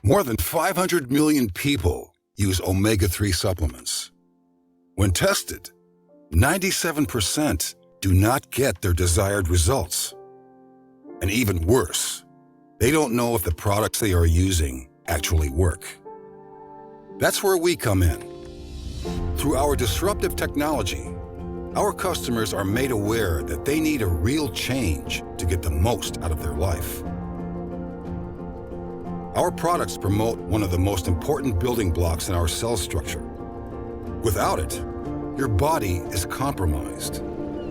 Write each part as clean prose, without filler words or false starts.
More than 500 million people use omega-3 supplements. When tested, 97% do not get their desired results. And even worse, they don't know if the products they are using actually work. That's where we come in. Through our disruptive technology, our customers are made aware that they need a real change to get the most out of their life. Our products promote one of the most important building blocks in our cell structure. Without it, your body is compromised.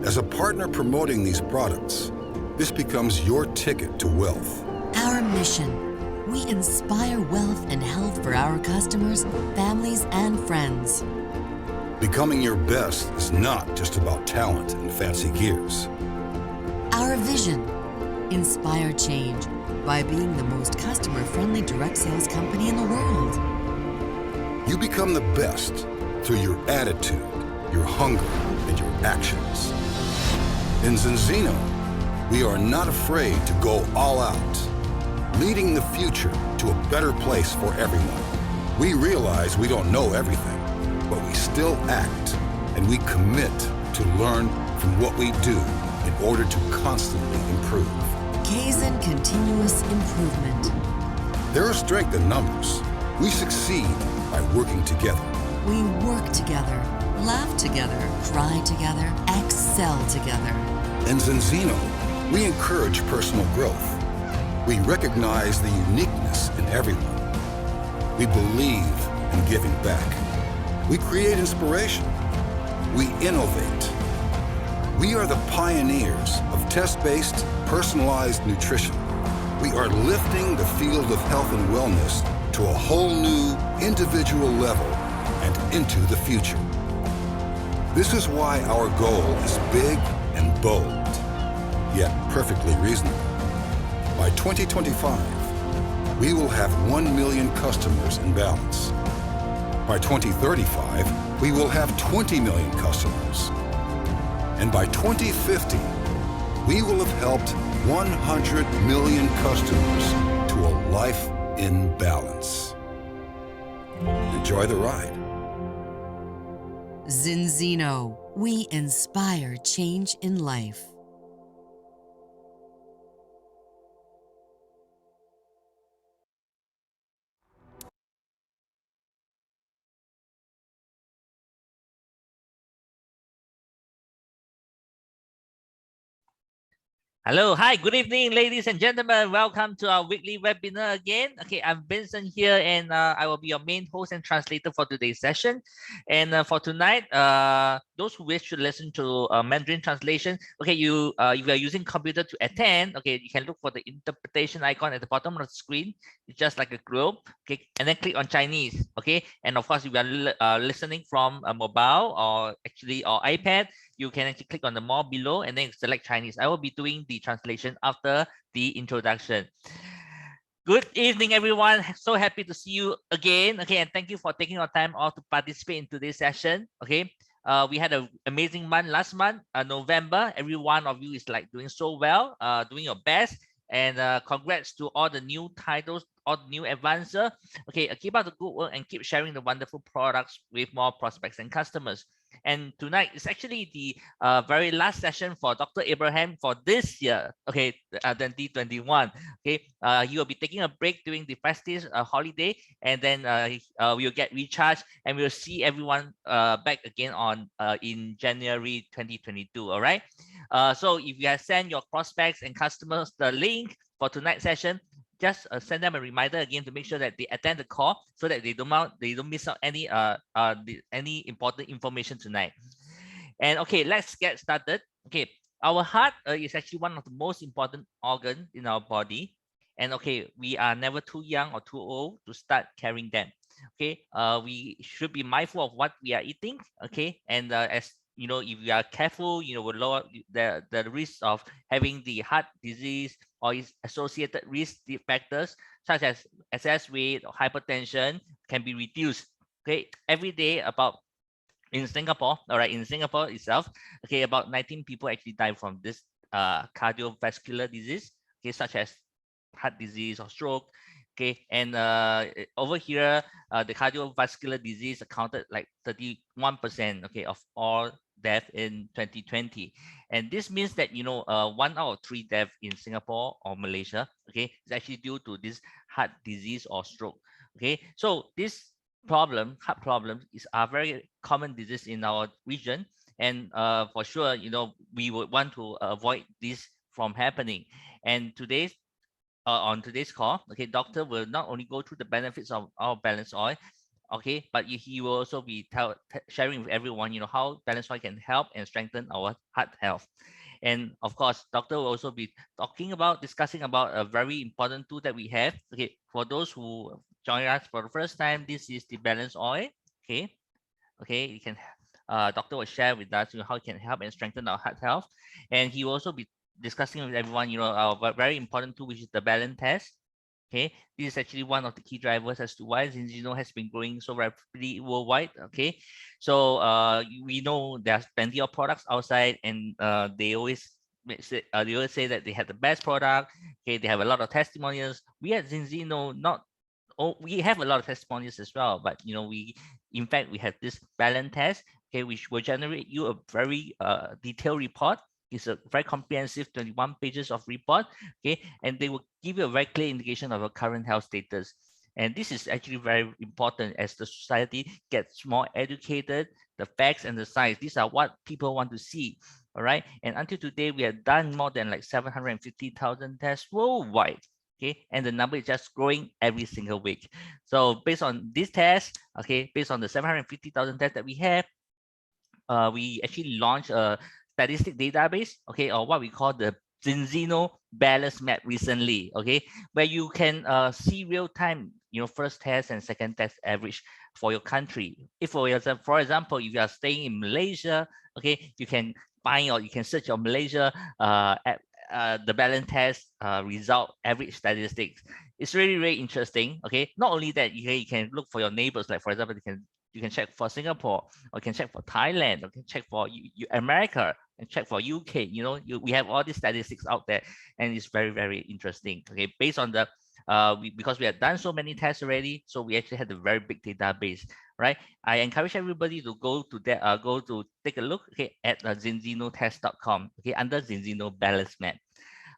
As a partner promoting these products, this becomes your ticket to wealth. Our mission: we inspire wealth and health for our customers, families, and friends. Becoming your best is not just about talent and fancy gears. Our vision: inspire change by being the most customer-friendly direct sales company in the world. You become the best through your attitude, your hunger, and your actions. In 𝐲𝐮𝐫, we are not afraid to go all out, leading the future to a better place for everyone. We realize we don't know everything, but we still act, and we commit to learn from what we do in order to constantly improve. 𝐒𝐭𝐫𝐧 continuous improvement. There is strength in numbers. We succeed by working together. We work together, laugh together, cry together, excel together. In 𝐲𝐮𝐫, we encourage personal growth. We recognize the uniqueness in everyone. We believe in giving back. We create inspiration. We innovate. We are the pioneers of test-based, personalized nutrition. We are lifting the field of health and wellness to a whole new individual level and into the future. This is why our goal is big and bold, yet perfectly reasonable. By 2025, we will have 1 million customers in balance. By 2035, we will have 20 million customers. And by 2050, we will have helped 100 million customers to a life in balance. Enjoy the ride. 𝐲𝐮𝐫, we inspire change in life. Hello, hi, good evening, ladies and gentlemen. Welcome to our weekly webinar again. Okay, I'm Vincent here, and I will be your main host and translator for today's session. And for tonight, those who wish to listen to Mandarin translation, okay, if you are using computer to attend, okay, you can look for the interpretation icon at the bottom of the screen. It's just like a globe, okay, and then click on Chinese, okay. And of course, if you are listening from a mobile or iPad, you can actually click on the more below and then select Chinese. I will be doing the translation after the introduction. Good evening, everyone. So happy to see you again. Okay, and thank you for taking your time off to participate in today's session. Okay, we had an amazing month last month, November. Every one of you is like doing so well, doing your best. And congrats to all the new titles, all the new advancer. Okay, keep up the good work and keep sharing the wonderful products with more prospects and customers. And tonight is actually the very last session for Dr. Abraham for this year, okay, 2021. Okay, he will be taking a break during the festive holiday, and then we'll get recharged, and we'll see everyone back again on in January 2022. All right. So if you have sent your prospects and customers the link for tonight's session, just send them a reminder again to make sure that they attend the call so that they don't miss out any important information tonight. And okay, let's get started. Okay, our heart is actually one of the most important organs in our body, and okay, we are never too young or too old to start caring them. Okay, we should be mindful of what we are eating. Okay, and as you know, if we are careful, you know, will lower the risk of having the heart disease or its associated risk factors such as excess weight or hypertension can be reduced. Okay, every day about in Singapore, all right, in Singapore itself, okay, about 19 people actually die from this cardiovascular disease, okay, such as heart disease or stroke. Okay, and over here, the cardiovascular disease accounted like 31%, okay, of all death in 2020. And this means that, 1 out of 3 death in Singapore or Malaysia, okay, is actually due to this heart disease or stroke. Okay, so this heart problems, is a very common disease in our region. And for sure, we would want to avoid this from happening. And on today's call, okay, doctor will not only go through the benefits of our balanced oil, okay, but he will also be sharing with everyone, how balanced oil can help and strengthen our heart health. And of course, doctor will also be discussing about a very important tool that we have. Okay, for those who join us for the first time, this is the balanced oil. Okay, you can. Doctor will share with us how it can help and strengthen our heart health, and he will also be discussing with everyone, our very important tool, which is the balance test. Okay, this is actually one of the key drivers as to why 𝐲𝐿 has been growing so rapidly worldwide. Okay, so we know there's plenty of products outside, and they always say that they have the best product. Okay, they have a lot of testimonials. We at 𝐲𝐿 we have a lot of testimonials as well, but in fact we have this balance test, okay, which will generate you a very detailed report. It's a very comprehensive 21 pages of report, okay, and they will give you a very clear indication of your current health status. And this is actually very important as the society gets more educated. The facts and the science, these are what people want to see. All right, and until today we have done more than like 750,000 tests worldwide. Okay, and the number is just growing every single week. So based on this test, okay, based on the 750,000 tests that we have, we actually launched a statistic database, okay, or what we call the 𝐶𝐿 balance map recently, okay, where you can see real time, first test and second test average for your country. If for example, if you are staying in Malaysia, okay, you can find or you can search your Malaysia the balance test result average statistics. It's really, really interesting. Okay, not only that, you can look for your neighbors. Like for example, you can check for Singapore, or you can check for Thailand, or you can check for America, and check for UK. We have all these statistics out there, and it's very, very interesting. Okay, based on the because we have done so many tests already, so we actually had a very big database, right? I encourage everybody to go to take a look, okay, at 𝐶𝐿test.com, okay, under 𝐶𝐿 balance map.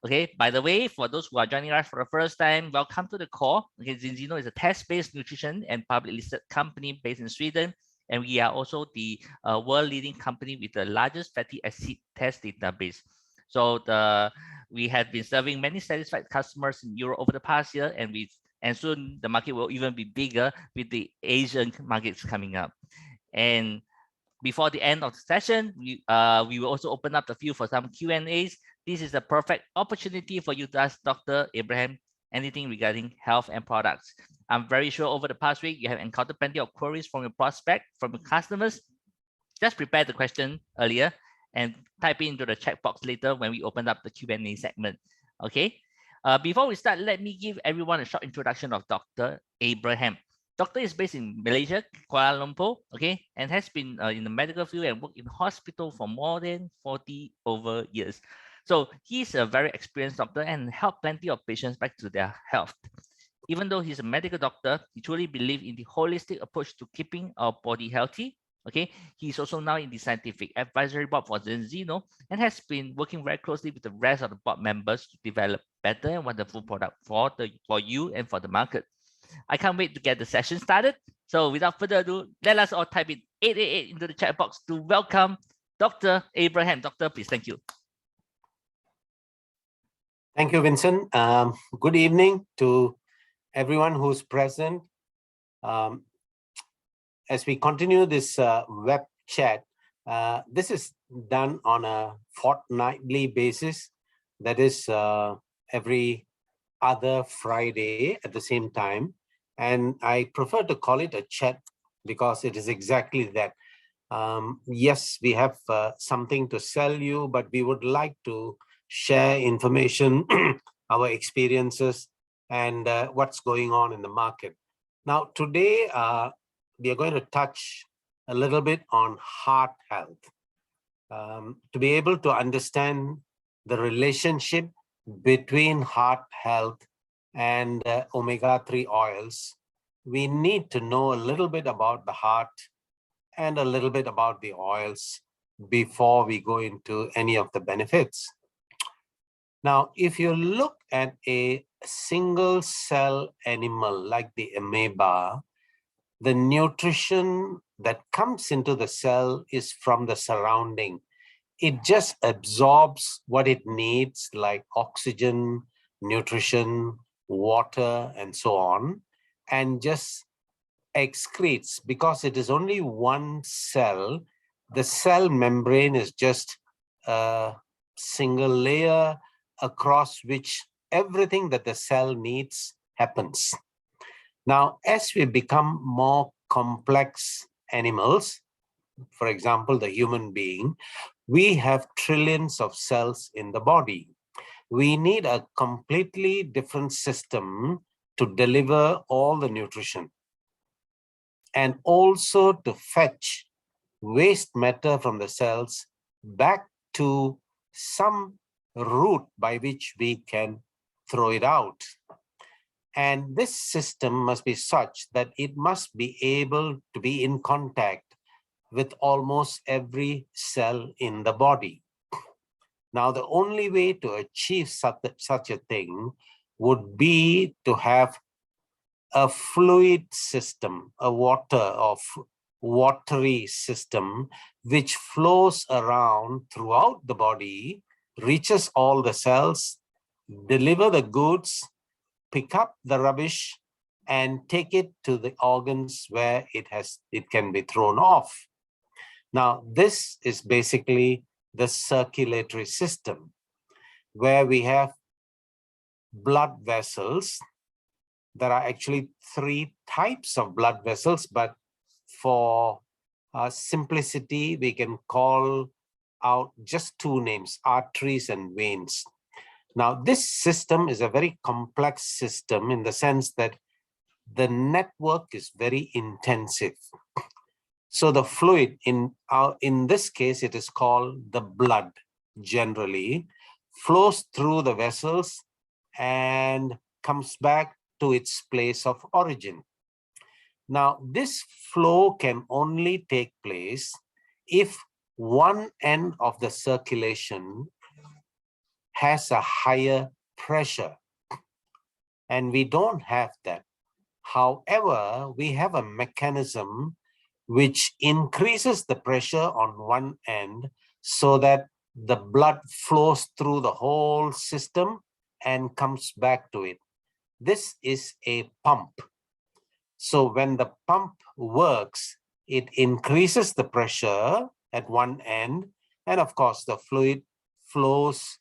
Okay, by the way, for those who are joining us for the first time, welcome to the call. Okay, 𝐶𝐿 is a test-based nutrition and public listed company based in Sweden, and we are also the world leading company with the largest fatty acid test database. So we have been serving many satisfied customers in Europe over the past year, and soon the market will even be bigger with the Asian markets coming up. And before the end of the session, we will also open up the field for some Q&As. This is the perfect opportunity for you to ask Dr. Abraham anything regarding health and products. I'm very sure over the past week, you have encountered plenty of queries from your prospect, from your customers. Just prepare the question earlier and type it into the chat box later when we open up the Q&A segment. Okay. Before we start, let me give everyone a short introduction of Dr. Abraham. Doctor is based in Malaysia, Kuala Lumpur, okay, and has been in the medical field and worked in hospital for more than 40 over years. So he's a very experienced doctor and helped plenty of patients back to their health. Even though he's a medical doctor, he truly believes in the holistic approach to keeping our body healthy. Okay, he's also now in the scientific advisory board for 𝐶𝐿 and has been working very closely with the rest of the board members to develop better and wonderful product for you and for the market. I can't wait to get the session started. So without further ado, let us all type in 888 into the chat box to welcome Dr. Abraham. Doctor, please. Thank you. Thank you, Vincent. Good evening to everyone who's present. As we continue this web chat, this is done on a fortnightly basis. That is every other Friday at the same time. And I prefer to call it a chat because it is exactly that. Yes, we have something to sell you, but we would like to share information, our experiences, and what's going on in the market. Now, today, we are going to touch a little bit on heart health. To be able to understand the relationship between heart health and omega-3 oils, we need to know a little bit about the heart and a little bit about the oils before we go into any of the benefits. Now, if you look at a single cell animal like the amoeba, the nutrition that comes into the cell is from the surrounding. It just absorbs what it needs, like oxygen, nutrition, water, and so on, and just excretes. Because it is only one cell, the cell membrane is just a single layer across which everything that the cell needs happens. Now, as we become more complex animals, for example, the human being, we have trillions of cells in the body. We need a completely different system to deliver all the nutrition and also to fetch waste matter from the cells back to some route by which we can throw it out. And this system must be such that it must be able to be in contact with almost every cell in the body. Now, the only way to achieve such a thing would be to have a fluid system, a watery system, which flows around throughout the body, reaches all the cells, deliver the goods, pick up the rubbish, and take it to the organs where it can be thrown off. Now, this is basically the circulatory system, where we have blood vessels. There are actually 3 types of blood vessels, but for simplicity, we can call out just 2 names, arteries and veins. Now, this system is a very complex system in the sense that the network is very intensive. So the fluid, in this case, it is called the blood, generally, flows through the vessels and comes back to its place of origin. Now, this flow can only take place if one end of the circulation has a higher pressure, and we don't have that. However, we have a mechanism which increases the pressure on one end so that the blood flows through the whole system and comes back to it. This is a pump. So when the pump works, it increases the pressure at one end, and of course the fluid flows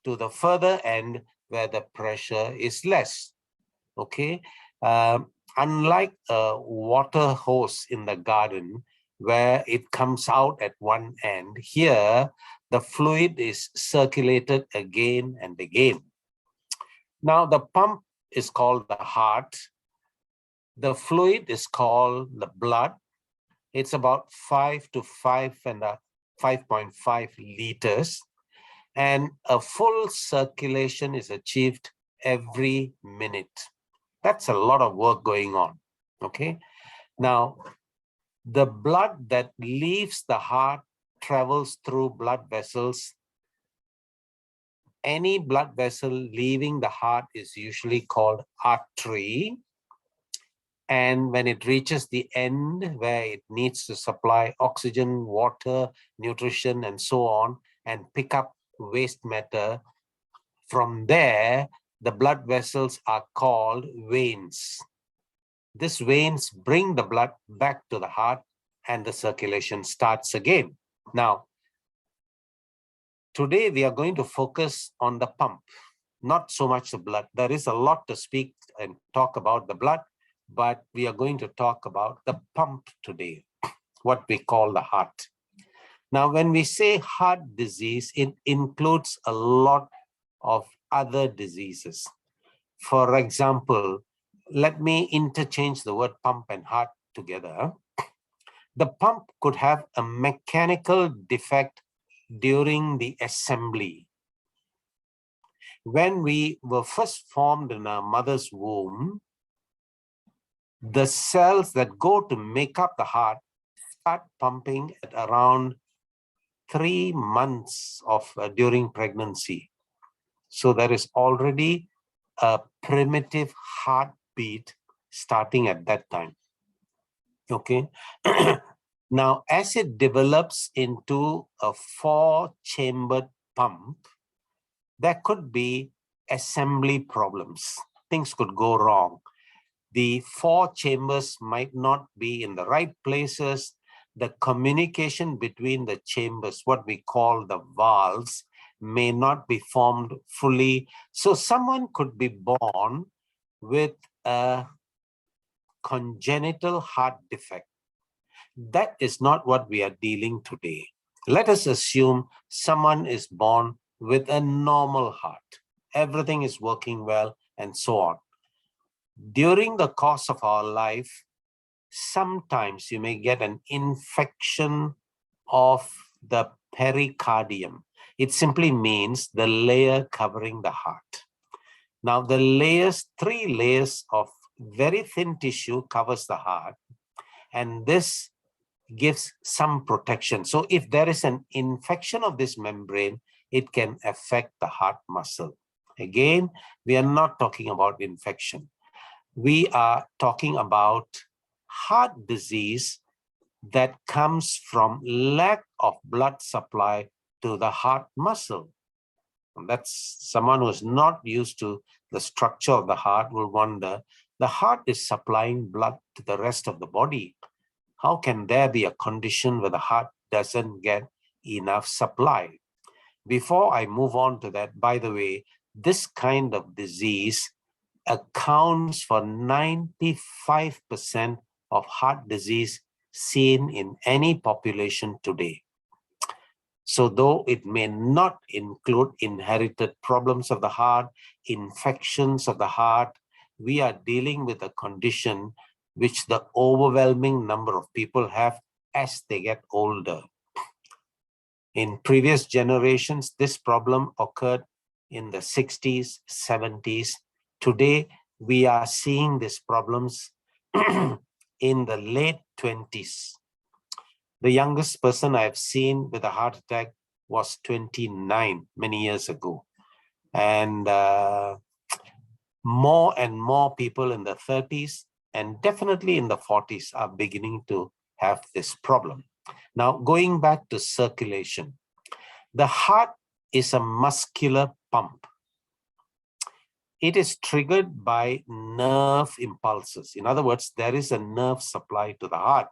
to the further end where the pressure is less. Okay. Unlike a water hose in the garden where it comes out at one end, here the fluid is circulated again and again. Now, the pump is called the heart. The fluid is called the blood. It's about 5 to 5.5 liters. And a full circulation is achieved every minute. That's a lot of work going on, okay? Now, the blood that leaves the heart travels through blood vessels. Any blood vessel leaving the heart is usually called artery. And when it reaches the end where it needs to supply oxygen, water, nutrition, and so on, and pick up waste matter, from there, the blood vessels are called veins. These veins bring the blood back to the heart and the circulation starts again. Now, today we are going to focus on the pump, not so much the blood. There is a lot to speak and talk about the blood, but we are going to talk about the pump today, what we call the heart. Now, when we say heart disease, it includes a lot of other diseases. For example, let me interchange the word pump and heart together. The pump could have a mechanical defect during the assembly, when we were first formed in our mother's womb, the cells that go to make up the heart start pumping at around 3 months of during pregnancy. So there is already a primitive heartbeat starting at that time. Okay. Now, as it develops into a 4-chambered pump, there could be assembly problems. Things could go wrong. The 4 chambers might not be in the right places. The communication between the chambers, what we call the valves, may not be formed fully. So someone could be born with a congenital heart defect. That is not what we are dealing today. Let us assume someone is born with a normal heart. Everything is working well and so on. During the course of our life, sometimes you may get an infection of the pericardium. It simply means the layer covering the heart. Now, the layers, 3 layers of very thin tissue covers the heart, and this gives some protection. So if there is an infection of this membrane, it can affect the heart muscle. Again, we are not talking about infection. We are talking about heart disease that comes from lack of blood supply to the heart muscle. And that's someone who is not used to the structure of the heart will wonder, the heart is supplying blood to the rest of the body. How can there be a condition where the heart doesn't get enough supply? Before I move on to that, by the way, this kind of disease accounts for 95% of heart disease seen in any population today. So though it may not include inherited problems of the heart, infections of the heart, we are dealing with a condition which the overwhelming number of people have as they get older. In previous generations, this problem occurred in the 60s, 70s. Today, we are seeing these problems in the late 20s. The youngest person I have seen with a heart attack was 29 many years ago. And more and more people in the 30s and definitely in the 40s are beginning to have this problem. Now, going back to circulation, the heart is a muscular pump. It is triggered by nerve impulses. In other words, there is a nerve supply to the heart,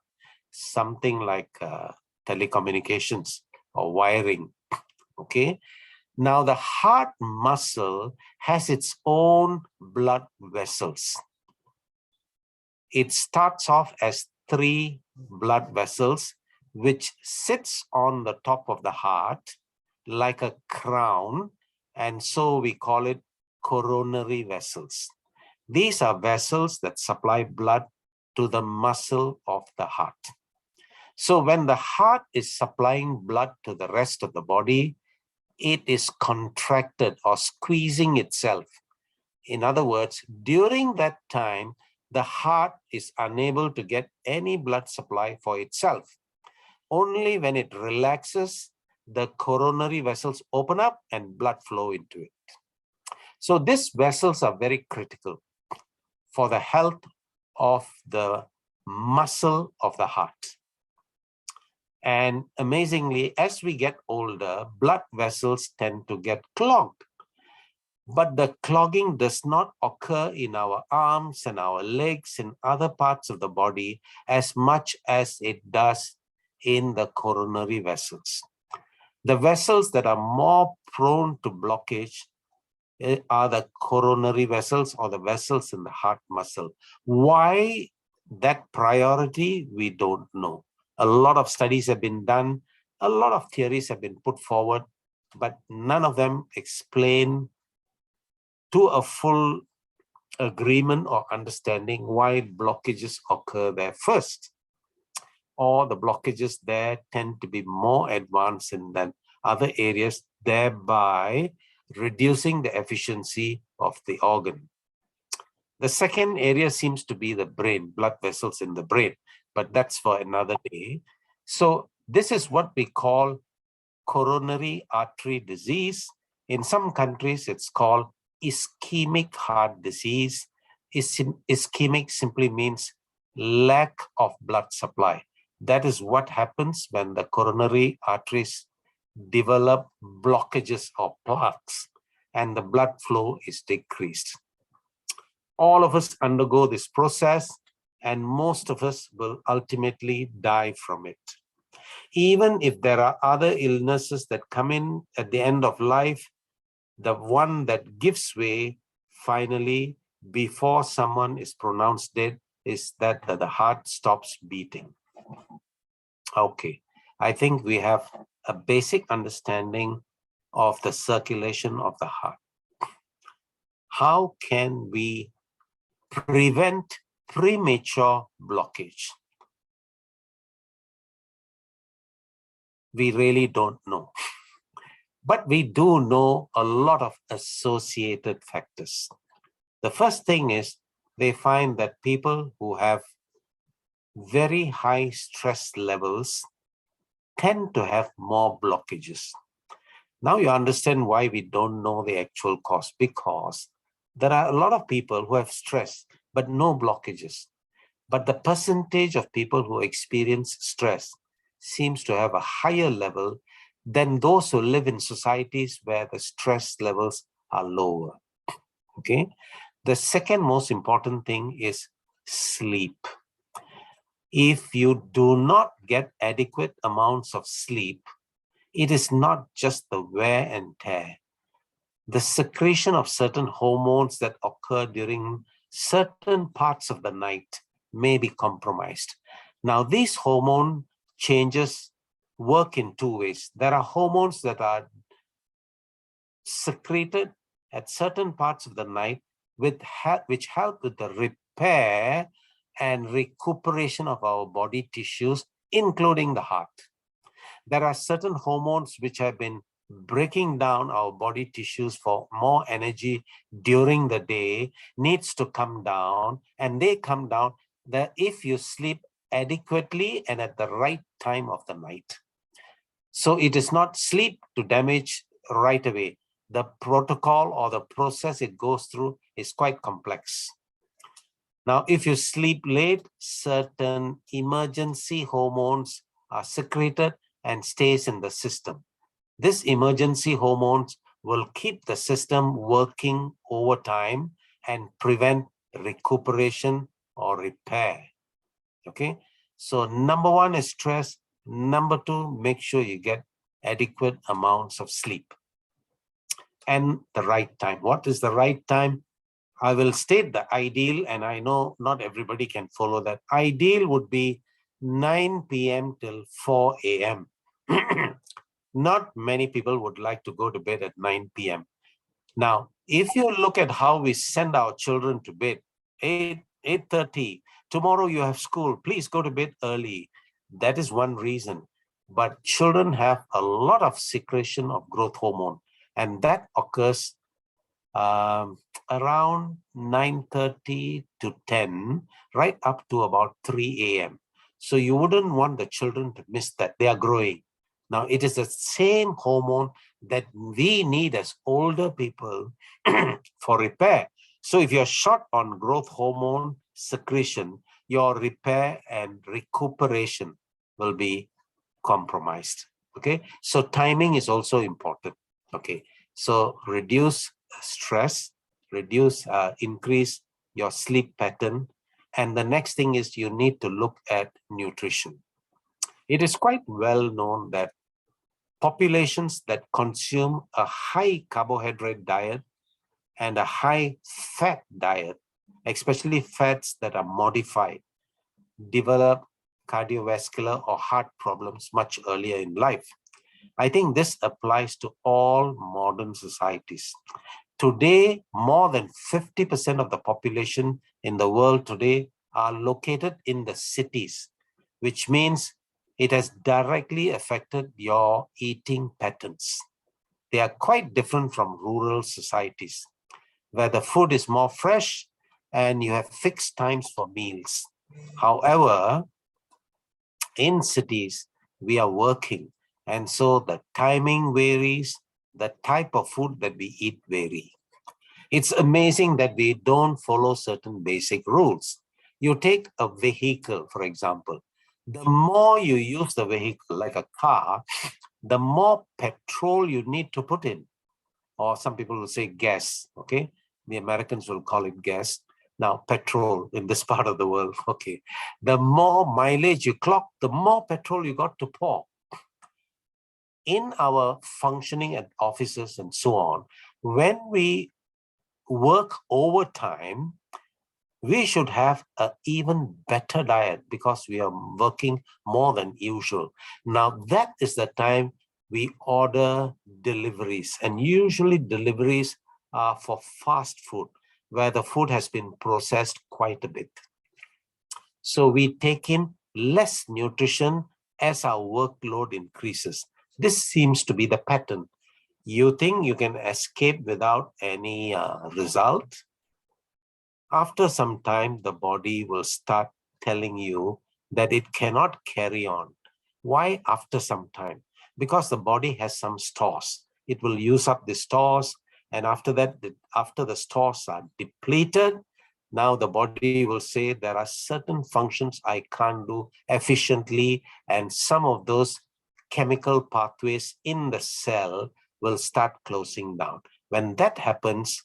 something like telecommunications or wiring, okay? Now, the heart muscle has its own blood vessels. It starts off as 3 blood vessels, which sits on the top of the heart like a crown, and so we call it coronary vessels. These are vessels that supply blood to the muscle of the heart. So when the heart is supplying blood to the rest of the body, it is contracted or squeezing itself. In other words, during that time, the heart is unable to get any blood supply for itself. Only when it relaxes, the coronary vessels open up and blood flow into it. So these vessels are very critical for the health of the muscle of the heart. And amazingly, as we get older, blood vessels tend to get clogged. But the clogging does not occur in our arms and our legs and other parts of the body as much as it does in the coronary vessels. The vessels that are more prone to blockage are the coronary vessels or the vessels in the heart muscle. Why that priority, we don't know. A lot of studies have been done, a lot of theories have been put forward, but none of them explain to a full agreement or understanding why blockages occur there first. Or the blockages there tend to be more advanced than other areas, thereby reducing the efficiency of the organ. The second area seems to be the brain, blood vessels in the brain, but that's for another day. So this is what we call coronary artery disease. In some countries, it's called ischemic heart disease. Ischemic simply means lack of blood supply. That is what happens when the coronary arteries develop blockages or plaques and the blood flow is decreased. All of us undergo this process, and most of us will ultimately die from it. Even if there are other illnesses that come in at the end of life, the one that gives way finally before someone is pronounced dead is that the heart stops beating. Okay, I think we have a basic understanding of the circulation of the heart. How can we prevent premature blockage? We really don't know. But we do know a lot of associated factors. The first thing is they find that people who have very high stress levels tend to have more blockages. Now you understand why we don't know the actual cause, because there are a lot of people who have stress but no blockages. But the percentage of people who experience stress seems to have a higher level than those who live in societies where the stress levels are lower. Okay. The second most important thing is sleep. If you do not get adequate amounts of sleep, it is not just the wear and tear. The secretion of certain hormones that occur during certain parts of the night may be compromised. Now, these hormone changes work in two ways. There are hormones that are secreted at certain parts of the night which help with the repair and recuperation of our body tissues, including the heart. There are certain hormones which have been breaking down our body tissues for more energy during the day, needs to come down, and they come down that if you sleep adequately and at the right time of the night. So it is not sleep to damage right away. The protocol or the process it goes through is quite complex. Now, if you sleep late, certain emergency hormones are secreted and stays in the system. This emergency hormones will keep the system working over time and prevent recuperation or repair. Okay, so number one is stress. Number two, make sure you get adequate amounts of sleep. And the right time. What is the right time? I will state the ideal, and I know not everybody can follow that. Ideal would be 9 p.m. till 4 a.m. Not many people would like to go to bed at 9 p.m. Now, if you look at how we send our children to bed, 8:30, tomorrow you have school, please go to bed early. That is one reason. But children have a lot of secretion of growth hormone, and that occurs around 9:30 to 10, right up to about 3 a.m. So you wouldn't want the children to miss that. They are growing. Now, it is the same hormone that we need as older people for repair. So if you're short on growth hormone secretion, your repair and recuperation will be compromised. Okay, so timing is also important. Okay, so reduce stress, increase your sleep pattern. And the next thing is you need to look at nutrition. It is quite well known that populations that consume a high carbohydrate diet and a high fat diet, especially fats that are modified, develop cardiovascular or heart problems much earlier in life. I think this applies to all modern societies. Today, more than 50% of the population in the world today are located in the cities, which means it has directly affected your eating patterns. They are quite different from rural societies, where the food is more fresh and you have fixed times for meals. However, in cities, we are working, and so the timing varies, the type of food that we eat vary. It's amazing that we don't follow certain basic rules. You take a vehicle, for example. The more you use the vehicle, like a car, the more petrol you need to put in. Or some people will say gas, okay? The Americans will call it gas. Now, petrol in this part of the world, okay. The more mileage you clock, the more petrol you got to pour. In our functioning at offices and so on, when we work overtime, we should have an even better diet because we are working more than usual. Now, that is the time we order deliveries, and usually deliveries are for fast food, where the food has been processed quite a bit. So we take in less nutrition as our workload increases. This seems to be the pattern. You think you can escape without any result? After some time, the body will start telling you that it cannot carry on. Why after some time? Because the body has some stores. It will use up the stores, and after that, after the stores are depleted, now the body will say there are certain functions I can't do efficiently, and some of those chemical pathways in the cell will start closing down. When that happens,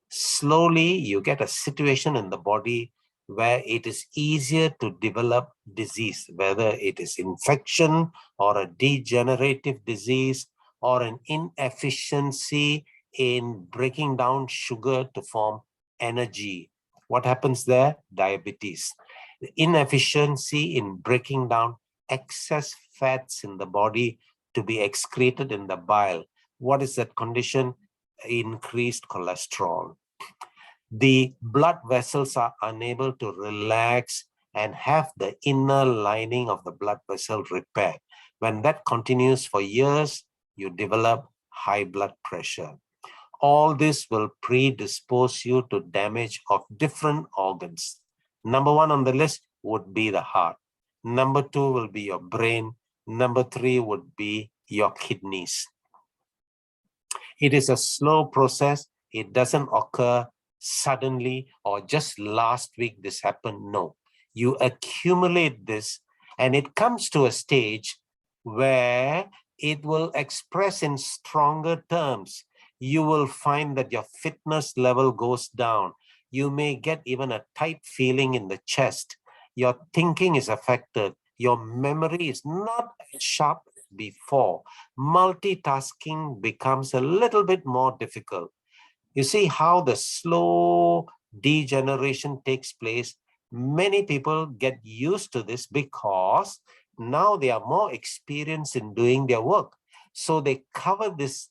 slowly you get a situation in the body where it is easier to develop disease, whether it is infection or a degenerative disease or an inefficiency in breaking down sugar to form energy. What happens there? Diabetes. The inefficiency in breaking down excess fats in the body to be excreted in the bile. What is that condition? Increased cholesterol. The blood vessels are unable to relax and have the inner lining of the blood vessel repaired. When that continues for years, you develop high blood pressure. All this will predispose you to damage of different organs. Number one on the list would be the heart. Number two will be your brain. Number three would be your kidneys. It is a slow process. It doesn't occur suddenly or just last week this happened. No, you accumulate this and it comes to a stage where it will express in stronger terms. You will find that your fitness level goes down. You may get even a tight feeling in the chest. Your thinking is affected. Your memory is not as sharp as before. Multitasking becomes a little bit more difficult. You see how the slow degeneration takes place. Many people get used to this because now they are more experienced in doing their work. So they cover this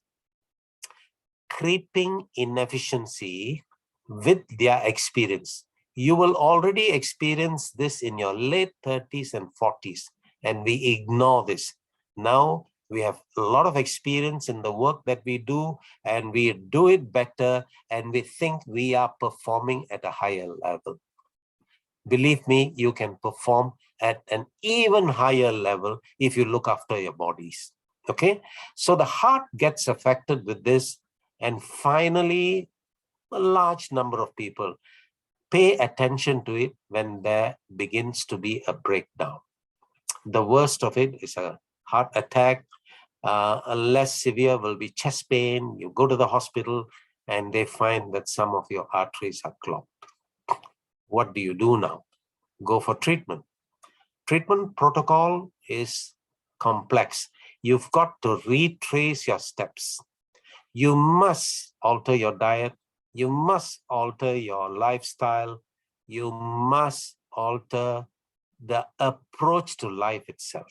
creeping inefficiency with their experience. You will already experience this in your late 30s and 40s, and we ignore this. Now we have a lot of experience in the work that we do, and we do it better, and we think we are performing at a higher level. Believe me, you can perform at an even higher level if you look after your bodies. Okay, so the heart gets affected with this, and finally, a large number of people pay attention to it when there begins to be a breakdown. The worst of it is a heart attack. A less severe will be chest pain. You go to the hospital and they find that some of your arteries are clogged. What do you do now? Go for treatment. Treatment protocol is complex. You've got to retrace your steps. You must alter your diet. You must alter your lifestyle. You must alter the approach to life itself.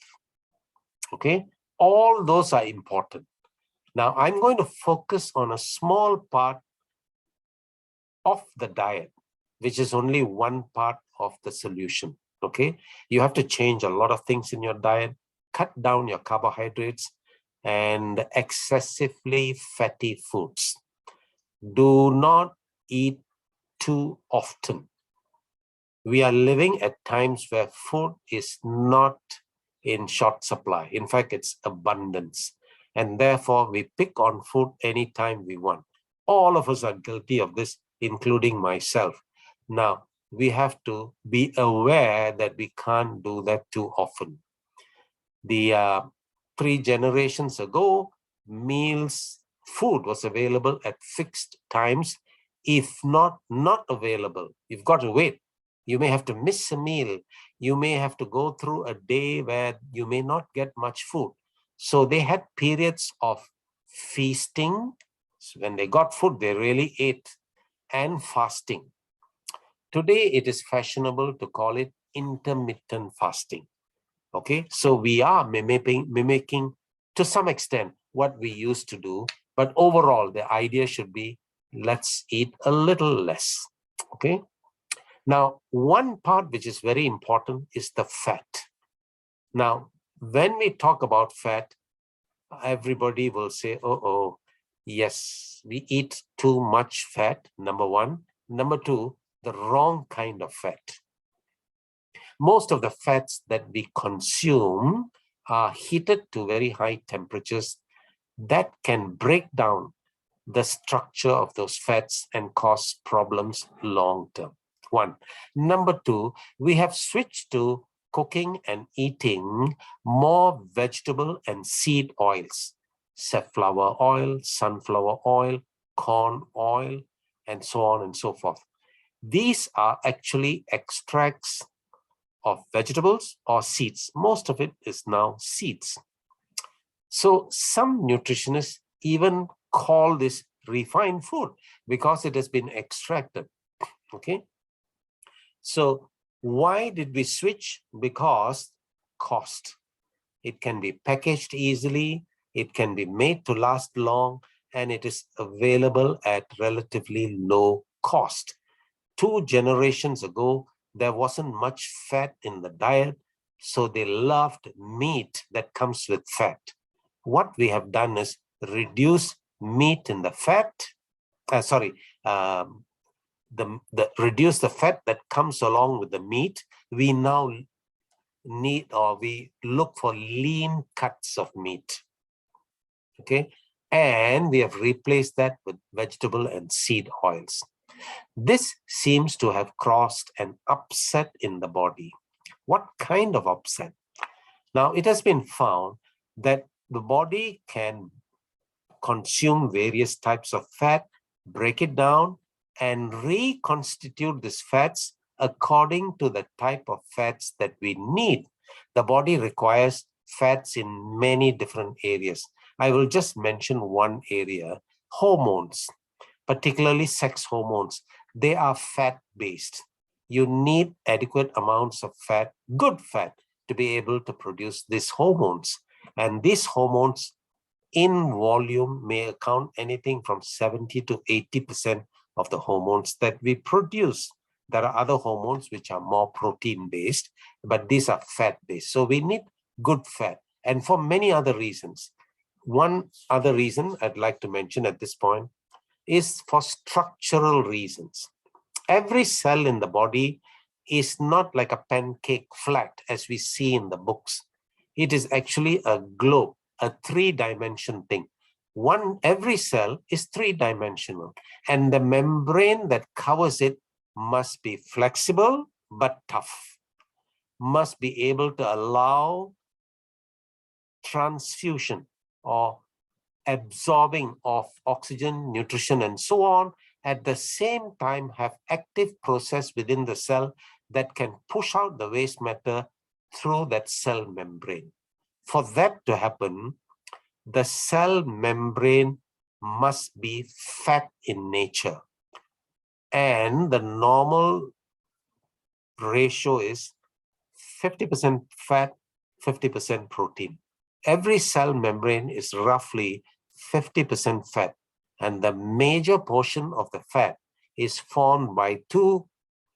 Okay, all those are important. Now, I'm going to focus on a small part of the diet, which is only one part of the solution. Okay, you have to change a lot of things in your diet, cut down your carbohydrates, and excessively fatty foods. Do not eat too often. We are living at times where food is not in short supply. In fact, it's abundance. And therefore, we pick on food anytime we want. All of us are guilty of this, including myself. Now, we have to be aware that we can't do that too often. The 3 generations ago, food was available at fixed times. If not available, you've got to wait. You may have to miss a meal. You may have to go through a day where you may not get much food. So they had periods of feasting. So when they got food, they really ate, and fasting. Today, it is fashionable to call it intermittent fasting. Okay, so we are mimicking to some extent what we used to do, but overall, the idea should be, let's eat a little less. Okay. Now, one part which is very important is the fat. Now, when we talk about fat, everybody will say, oh, yes, we eat too much fat, number one. Number two, the wrong kind of fat. Most of the fats that we consume are heated to very high temperatures that can break down the structure of those fats and cause problems long term. One. Number two, we have switched to cooking and eating more vegetable and seed oils, safflower oil, sunflower oil, corn oil, and so on and so forth. These are actually extracts of vegetables or seeds. Most of it is now seeds. So some nutritionists even call this refined food because it has been extracted. Okay. So why did we switch? Because cost. It can be packaged easily, it can be made to last long, and it is available at relatively low cost. 2 generations ago, there wasn't much fat in the diet, so they loved meat that comes with fat. What we have done is reduce meat in the fat, reduce the fat that comes along with the meat. We now we look for lean cuts of meat. Okay, and we have replaced that with vegetable and seed oils. This seems to have caused an upset in the body. What kind of upset? Now, it has been found that the body can consume various types of fat, break it down, and reconstitute these fats according to the type of fats that we need. The body requires fats in many different areas. I will just mention one area: hormones, particularly sex hormones. They are fat-based. You need adequate amounts of fat, good fat, to be able to produce these hormones. And these hormones in volume may account anything from 70 to 80% of the hormones that we produce. There are other hormones which are more protein-based, but these are fat-based. So we need good fat, and for many other reasons. One other reason I'd like to mention at this point is for structural reasons. Every cell in the body is not like a pancake flat as we see in the books. It is actually a globe, a 3-dimension thing. Every cell is 3-dimensional, and the membrane that covers it must be flexible but tough, must be able to allow transfusion or absorbing of oxygen, nutrition, and so on, at the same time have active process within the cell that can push out the waste matter through that cell membrane. For that to happen, the cell membrane must be fat in nature. And the normal ratio is 50% fat, 50% protein. Every cell membrane is roughly 50% fat, and the major portion of the fat is formed by 2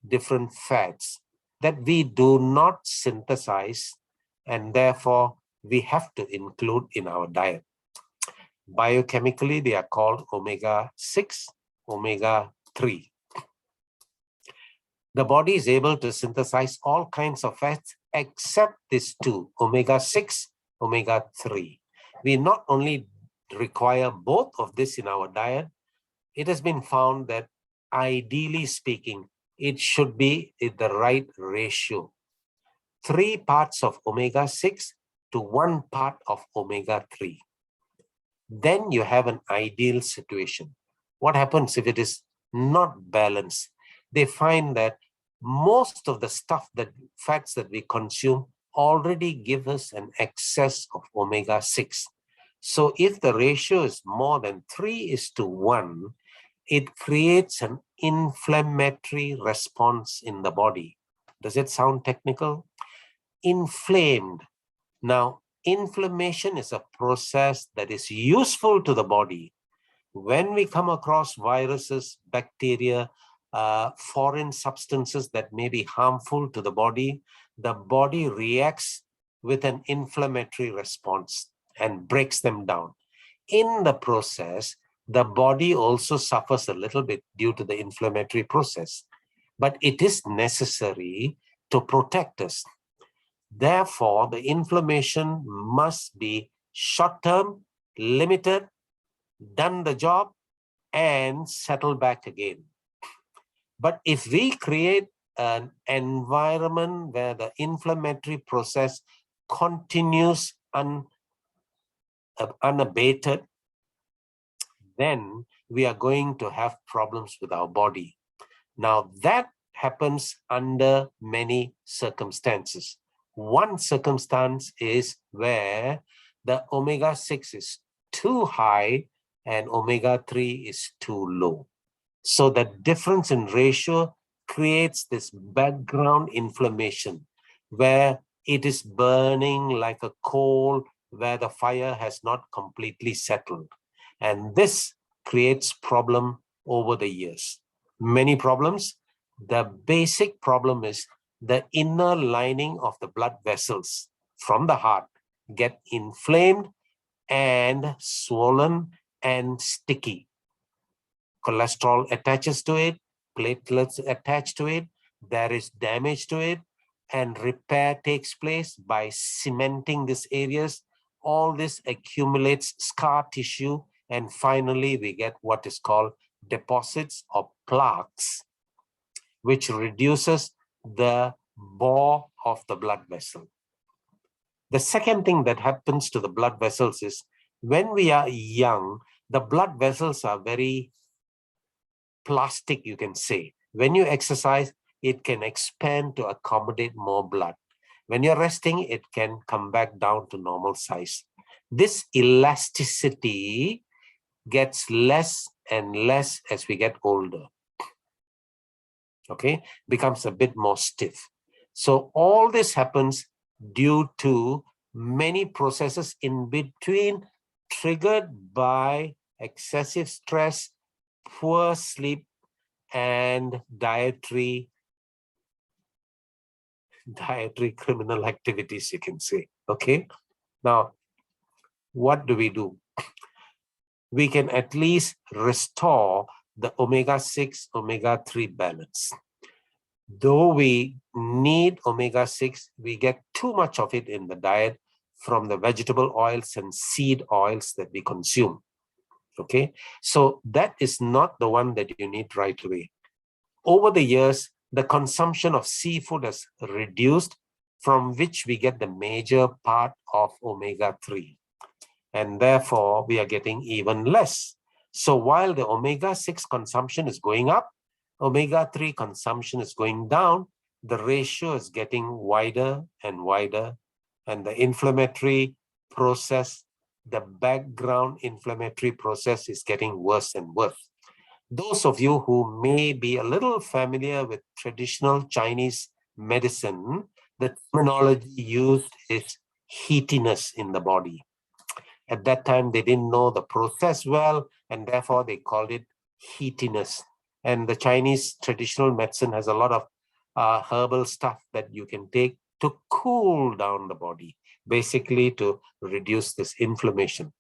different fats that we do not synthesize, and therefore we have to include in our diet. Biochemically, they are called omega-6, omega-3. The body is able to synthesize all kinds of fats except these two, omega-6, omega-3. We not only require both of this in our diet, it has been found that ideally speaking, it should be in the right ratio. 3 parts of omega-6 to 1 part of omega-3. Then you have an ideal situation. What happens if it is not balanced? They find that most of the fats that we consume already give us an excess of omega-6. So if the ratio is more than 3:1, it creates an inflammatory response in the body. Does it sound technical? Inflamed. Now, inflammation is a process that is useful to the body. When we come across viruses, bacteria, foreign substances that may be harmful to the body reacts with an inflammatory response and breaks them down. In the process, the body also suffers a little bit due to the inflammatory process, but it is necessary to protect us. Therefore, the inflammation must be short-term, limited, done the job, and settle back again. But if we create an environment where the inflammatory process continues unabated, then we are going to have problems with our body. Now, that happens under many circumstances. One circumstance is where the omega-6 is too high and omega-3 is too low. So the difference in ratio creates this background inflammation where it is burning like a coal where the fire has not completely settled. And this creates problem over the years. Many problems. The basic problem is the inner lining of the blood vessels from the heart get inflamed and swollen and sticky. Cholesterol attaches to it, platelets attach to it, there is damage to it, and repair takes place by cementing these areas. All this accumulates scar tissue, and finally we get what is called deposits or plaques, which reduces the bore of the blood vessel. The second thing that happens to the blood vessels is when we are young, the blood vessels are very plastic, you can say. When you exercise, it can expand to accommodate more blood. When you're resting, it can come back down to normal size. This elasticity gets less and less as we get older. Okay, becomes a bit more stiff. So all this happens due to many processes in between triggered by excessive stress, poor sleep, and dietary criminal activities, you can say. Okay, now what do? We can at least restore the omega-6, omega-3 balance. Though we need omega-6, we get too much of it in the diet from the vegetable oils and seed oils that we consume. Okay, so that is not the one that you need right away. Over the years, the consumption of seafood has reduced, from which we get the major part of omega-3. And therefore, we are getting even less. So while the omega-6 consumption is going up, omega-3 consumption is going down, the ratio is getting wider and wider, and the inflammatory process, the background inflammatory process is getting worse and worse. Those of you who may be a little familiar with traditional Chinese medicine, the terminology used is heatiness in the body. At that time, they didn't know the process well, and therefore they called it heatiness. And the Chinese traditional medicine has a lot of herbal stuff that you can take to cool down the body, basically to reduce this inflammation.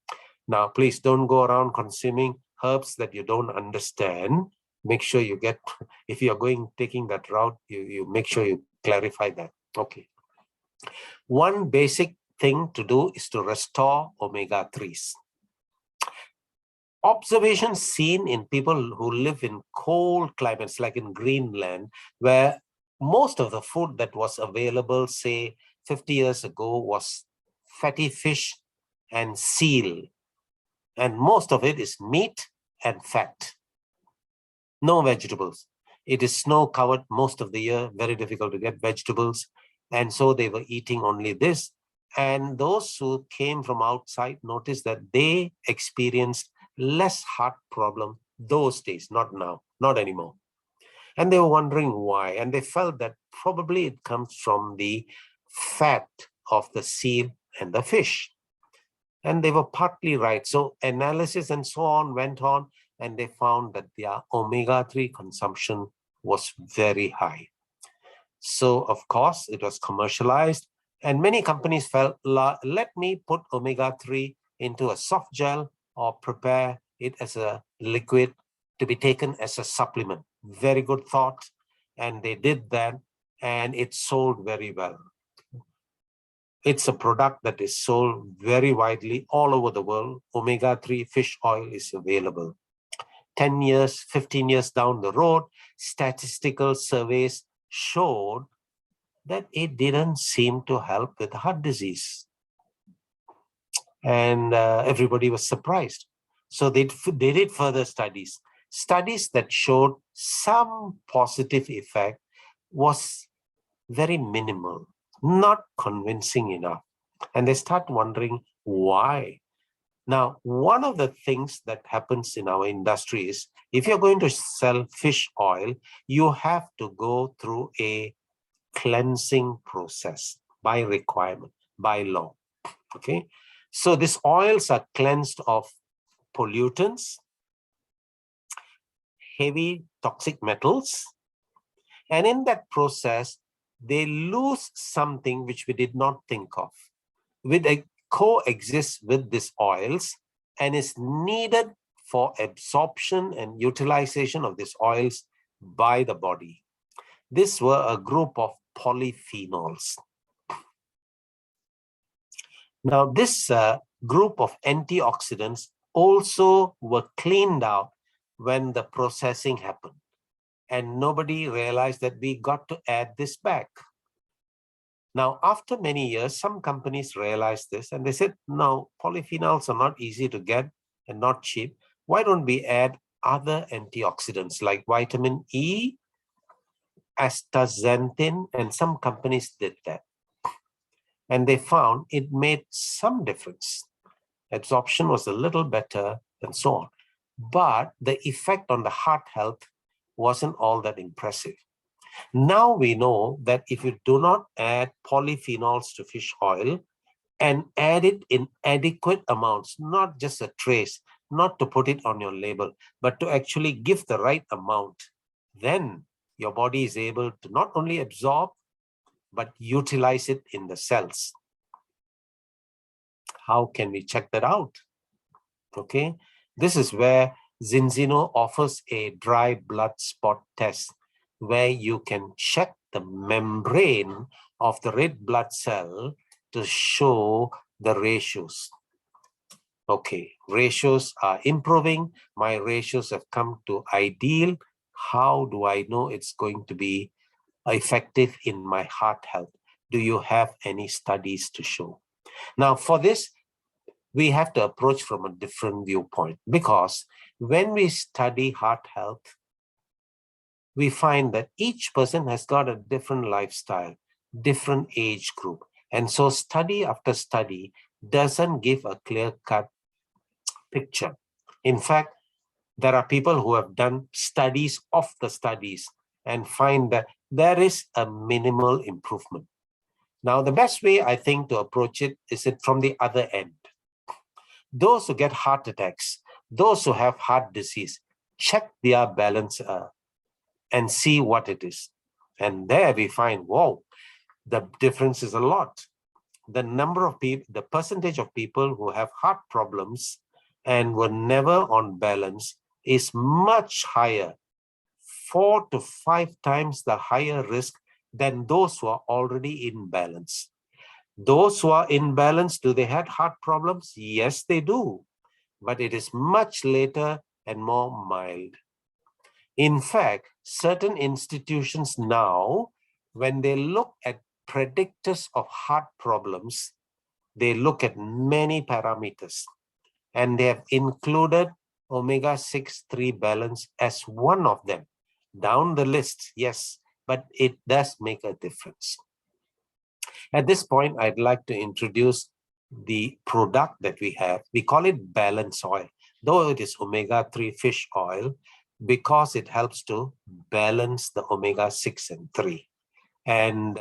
Now, please don't go around consuming herbs that you don't understand. Make sure you get, if you're taking that route, you make sure you clarify that. Okay. One basic thing to do is to restore omega-3s. Observations seen in people who live in cold climates, like in Greenland, where most of the food that was available, say 50 years ago, was fatty fish and seal. And most of it is meat and fat. No vegetables. It is snow-covered most of the year, very difficult to get vegetables. And so they were eating only this. And those who came from outside noticed that they experienced less heart problem those days, not now, not anymore. And they were wondering why. And they felt that probably it comes from the fat of the seal and the fish. And they were partly right. So analysis and so on went on, and they found that their omega-3 consumption was very high. So, of course, it was commercialized, and many companies felt, let me put omega-3 into a soft gel or prepare it as a liquid to be taken as a supplement. Very good thought. And they did that, and it sold very well. It's a product that is sold very widely all over the world. Omega-3 fish oil is available. 10 years, 15 years down the road, statistical surveys showed that it didn't seem to help with heart disease. And everybody was surprised. So they did further studies that showed some positive effect was very minimal, not convincing enough. And they start wondering why. Now, one of the things that happens in our industry is, if you're going to sell fish oil, you have to go through a cleansing process by requirement, by law. Okay, so these oils are cleansed of pollutants, heavy toxic metals, and in that process, they lose something which we did not think of. It coexists with these oils and is needed for absorption and utilization of these oils by the body. These were a group of polyphenols. Now, this group of antioxidants also were cleaned out when the processing happened. And nobody realized that we got to add this back. Now, after many years, some companies realized this and they said, no, polyphenols are not easy to get and not cheap. Why don't we add other antioxidants like vitamin E, astaxanthin, and some companies did that. And they found it made some difference. Absorption was a little better and so on. But the effect on the heart health wasn't all that impressive. Now we know that if you do not add polyphenols to fish oil and add it in adequate amounts, not just a trace, not to put it on your label, but to actually give the right amount, then your body is able to not only absorb, but utilize it in the cells. How can we check that out? Okay, this is where 𝐲𝐮𝐫 offers a dry blood spot test, where you can check the membrane of the red blood cell to show the ratios. Okay, ratios are improving. My ratios have come to ideal. How do I know it's going to be effective in my heart health? Do you have any studies to show? Now, for this, we have to approach from a different viewpoint, because when we study heart health, we find that each person has got a different lifestyle, different age group. And so study after study doesn't give a clear-cut picture. In fact, there are people who have done studies of the studies and find that there is a minimal improvement. Now, the best way, I think, to approach it is from the other end. Those who get heart attacks, those who have heart disease, check their balance and see what it is. And there we find, whoa, the difference is a lot. The number of people, the percentage of people who have heart problems and were never on balance is much higher, 4 to 5 times the higher risk than those who are already in balance. Those who are in balance, do they have heart problems? Yes, they do, but it is much later and more mild. In fact, certain institutions now, when they look at predictors of heart problems, they look at many parameters, and they have included omega-6-3 balance as one of them. Down the list, yes, but it does make a difference. At this point, I'd like to introduce the product that we have. We call it balance oil, though it is omega-3 fish oil, because it helps to balance the omega-6 and 3. And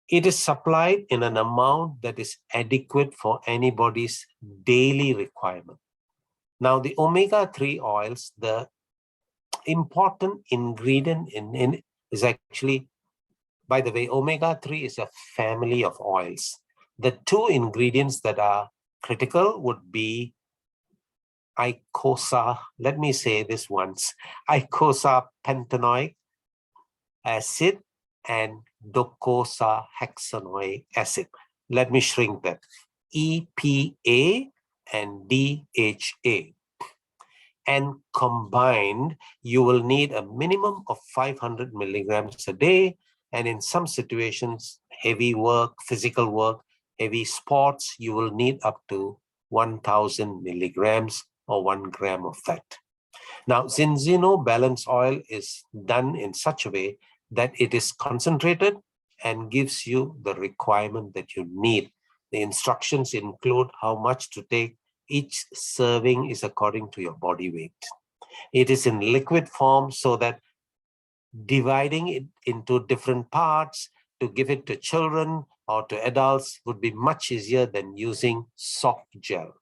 it is supplied in an amount that is adequate for anybody's daily requirement. Now, the omega-3 oils, the important ingredient in it is actually, by the way, omega-3 is a family of oils. The 2 ingredients that are critical would be let me say this once, icosapentaenoic acid and docosahexaenoic acid. Let me shrink that. EPA and DHA. And combined, you will need a minimum of 500 milligrams a day. And in some situations, heavy work, physical work, heavy sports, you will need up to 1,000 milligrams or 1 gram of that. Now, Zinzino balance oil is done in such a way that it is concentrated and gives you the requirement that you need. The instructions include how much to take. Each serving is according to your body weight. It is in liquid form so that dividing it into different parts to give it to children or to adults would be much easier than using soft gel.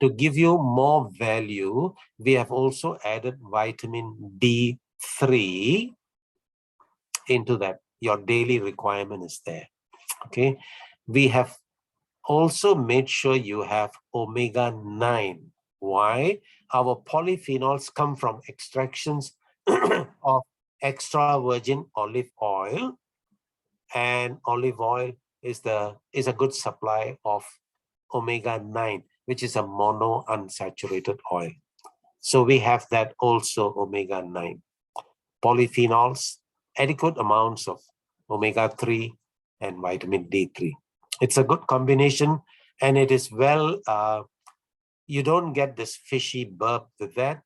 To give you more value, we have also added vitamin D3 into that. Your daily requirement is there. Okay. We have also made sure you have omega-9. Why? Our polyphenols come from extractions of extra virgin olive oil, and olive oil is a good supply of omega-9, which is a monounsaturated oil. So we have that also, omega-9. Polyphenols, adequate amounts of omega-3 and vitamin D3. It's a good combination, and it is well, you don't get this fishy burp with that.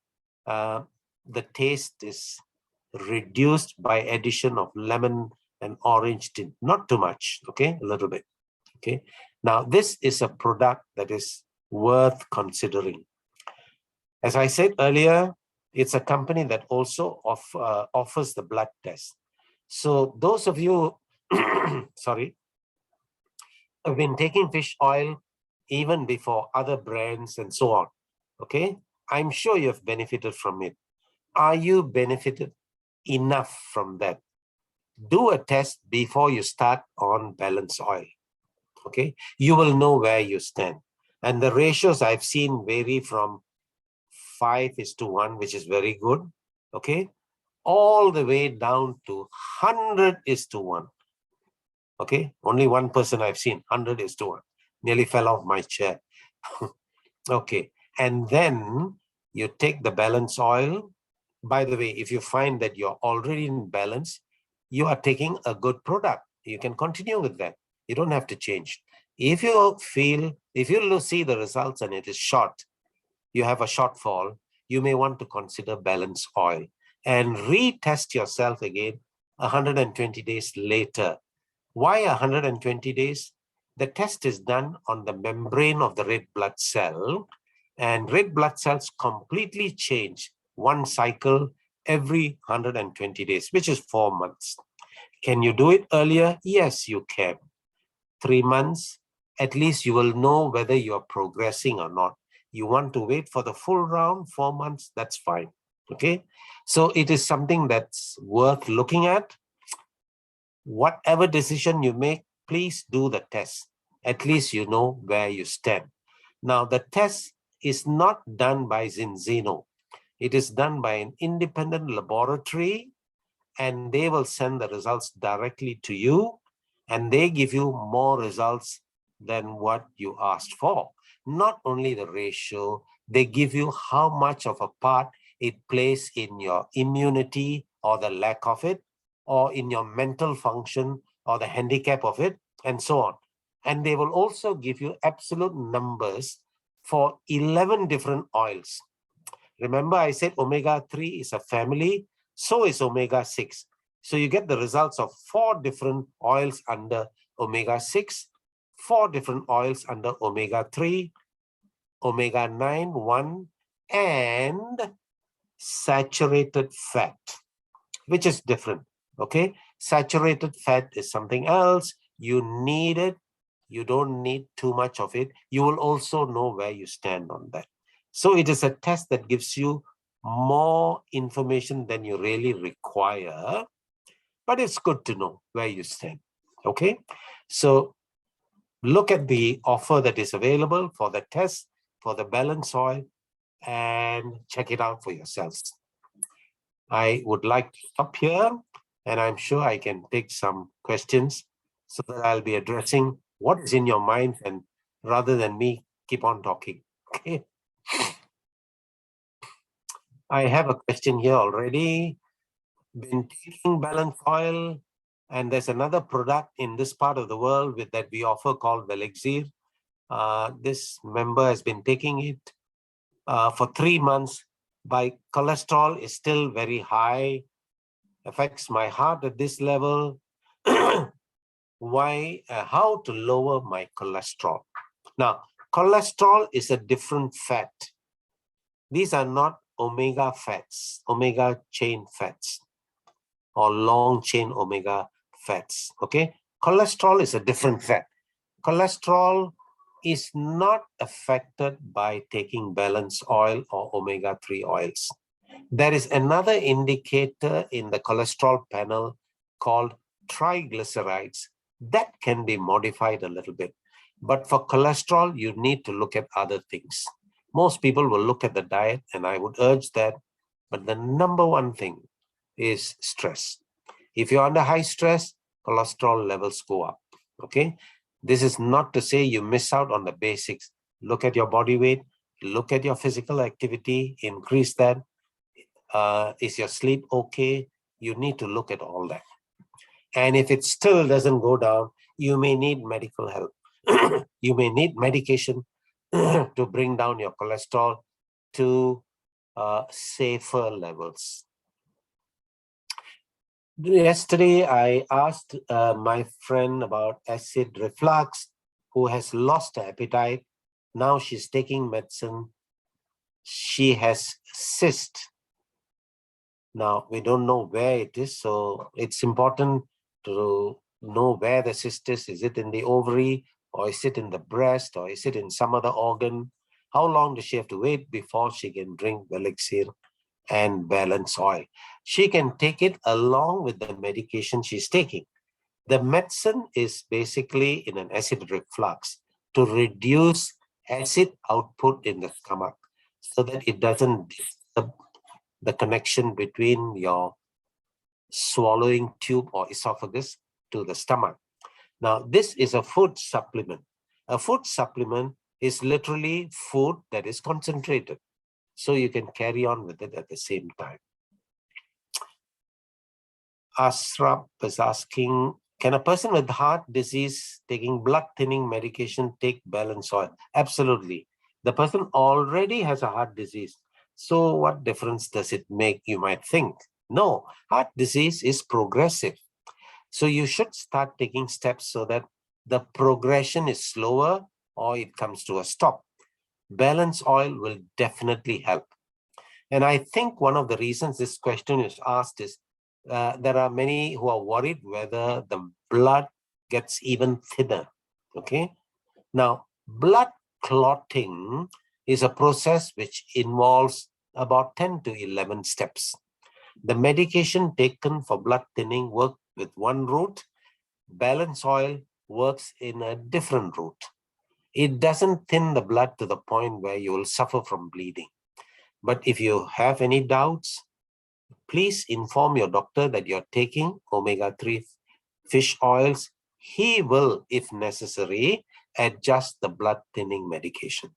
The taste is reduced by addition of lemon and orange tint, not too much, okay, a little bit, okay. Now, this is a product that is worth considering. As I said earlier, it's a company that also offers the blood test. So those of you, sorry, have been taking fish oil even before other brands and so on, okay? I'm sure you have benefited from it. Are you benefited enough from that? Do a test before you start on balance oil, okay? You will know where you stand. And the ratios I've seen vary from 5:1, which is very good, okay? All the way down to 100:1. Okay, only one person I've seen, 100:1. Nearly fell off my chair. Okay, and then you take the balance oil. By the way, if you find that you're already in balance, you are taking a good product. You can continue with that. You don't have to change. If you see the results and it is short, you have a shortfall, you may want to consider balance oil and retest yourself again 120 days later. Why 120 days? The test is done on the membrane of the red blood cell, and red blood cells completely change one cycle every 120 days, which is 4 months. Can you do it earlier? Yes, you can. 3 months, at least you will know whether you are progressing or not. You want to wait for the full round, 4 months, that's fine. Okay, so it is something that's worth looking at. Whatever decision you make, please do the test. At least you know where you stand. Now, the test is not done by 𝐲𝐮𝐫. It is done by an independent laboratory, and they will send the results directly to you, and they give you more results than what you asked for. Not only the ratio, they give you how much of a part it plays in your immunity or the lack of it, or in your mental function or the handicap of it, and so on. And they will also give you absolute numbers for 11 different oils. Remember, I said omega-3 is a family, so is omega-6. So you get the results of 4 different oils under omega-6, 4 different oils under omega-3, omega-9, 1, and saturated fat, which is different. Okay, saturated fat is something else. You need it. You don't need too much of it. You will also know where you stand on that. So it is a test that gives you more information than you really require, but it's good to know where you stand. Okay, so look at the offer that is available for the test for the balance oil and check it out for yourselves. I would like to stop here, and I'm sure I can take some questions so that I'll be addressing what is in your mind, and rather than me keep on talking. Okay. I have a question here already. Been taking balance oil, and there's another product in this part of the world that we offer called 𝐿𝐥𝐵. This member has been taking it for 3 months. My cholesterol is still very high, affects my heart at this level. How to lower my cholesterol? Now, cholesterol is a different fat. These are not omega fats, omega chain fats, or long chain omega fats. Okay, cholesterol is a different fat. Cholesterol is not affected by taking balance oil or omega-3 oils. There is another indicator in the cholesterol panel called triglycerides that can be modified a little bit. But for cholesterol, you need to look at other things. Most people will look at the diet, and I would urge that. But the number one thing is stress. If you're under high stress, cholesterol levels go up. Okay. This is not to say you miss out on the basics. Look at your body weight, look at your physical activity, increase that. Is your sleep okay? You need to look at all that. And if it still doesn't go down, you may need medical help. You may need medication to bring down your cholesterol to safer levels. Yesterday, I asked my friend about acid reflux, who has lost her appetite. Now she's taking medicine. She has cyst. Now, we don't know where it is, so it's important to know where the cyst is. Is it in the ovary, or is it in the breast, or is it in some other organ? How long does she have to wait before she can drink 𝐿𝐿𝐴 and balance oil? She can take it along with the medication she's taking. The medicine is basically in an acid reflux to reduce acid output in the stomach so that it doesn't disturb the connection between your swallowing tube or esophagus to the stomach. Now, this is a food supplement. A food supplement is literally food that is concentrated, so you can carry on with it at the same time. Ashraf is asking, can a person with heart disease taking blood thinning medication take balance oil? Absolutely. The person already has a heart disease. So what difference does it make, you might think? No, heart disease is progressive. So you should start taking steps so that the progression is slower or it comes to a stop. Balance oil will definitely help. And I think one of the reasons this question is asked is there are many who are worried whether the blood gets even thinner. Okay. Now, blood clotting is a process which involves about 10 to 11 steps. The medication taken for blood thinning works with one route. Balance oil works in a different route. It doesn't thin the blood to the point where you will suffer from bleeding. But if you have any doubts, please inform your doctor that you're taking omega-3 fish oils. He will, if necessary, adjust the blood thinning medication.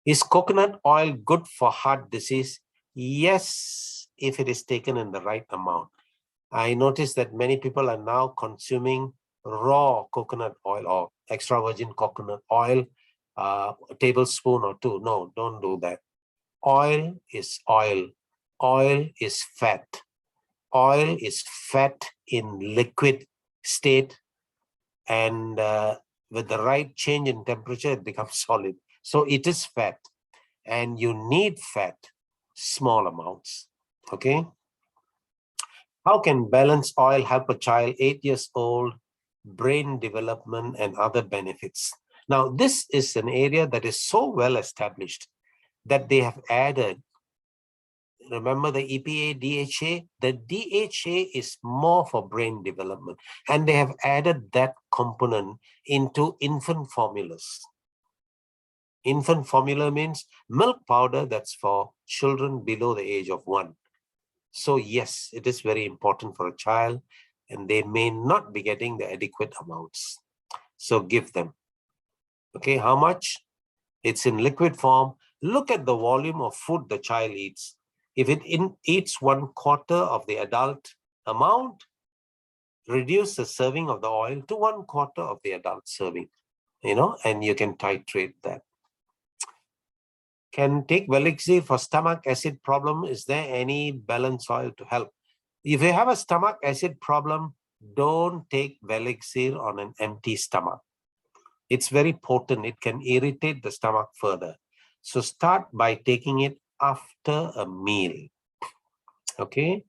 Is coconut oil good for heart disease? Yes, if it is taken in the right amount. I notice that many people are now consuming raw coconut oil or extra virgin coconut oil, a tablespoon or two. No, don't do that. Oil is oil. Oil is fat. Oil is fat in liquid state, and with the right change in temperature, it becomes solid. So it is fat, and you need fat, small amounts. Okay. How can balanced oil help a child 8 years old, brain development and other benefits? Now, this is an area that is so well established that they have added, remember the EPA, DHA? The DHA is more for brain development, and they have added that component into infant formulas. Infant formula means milk powder that's for children below the age of 1. So yes, it is very important for a child, and they may not be getting the adequate amounts. So give them. Okay, how much? It's in liquid form. Look at the volume of food the child eats. If it eats 1/4 of the adult amount, reduce the serving of the oil to 1/4 of the adult serving, and you can titrate that. Can take 𝐿𝐿𝐿𝐿 for stomach acid problem. Is there any balanced oil to help? If you have a stomach acid problem, don't take 𝐿𝐿𝐿 on an empty stomach. It's very potent. It can irritate the stomach further. So start by taking it after a meal. Okay.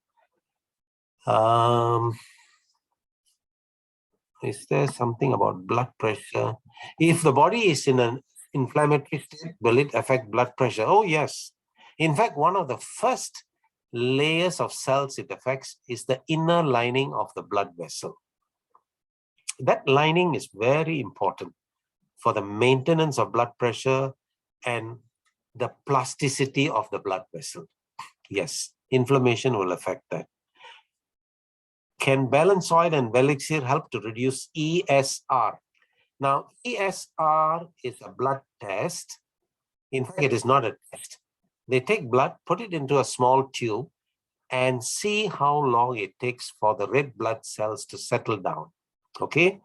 Is there something about blood pressure? If the body is in an inflammatory state, will it affect blood pressure? Oh, yes. In fact, one of the first layers of cells it affects is the inner lining of the blood vessel. That lining is very important for the maintenance of blood pressure and the plasticity of the blood vessel. Yes, inflammation will affect that. Can balanced oil and 𝐿𝐿𝐿 help to reduce ESR? Now, ESR is a blood test. In fact, it is not a test. They take blood, put it into a small tube, and see how long it takes for the red blood cells to settle down. Okay?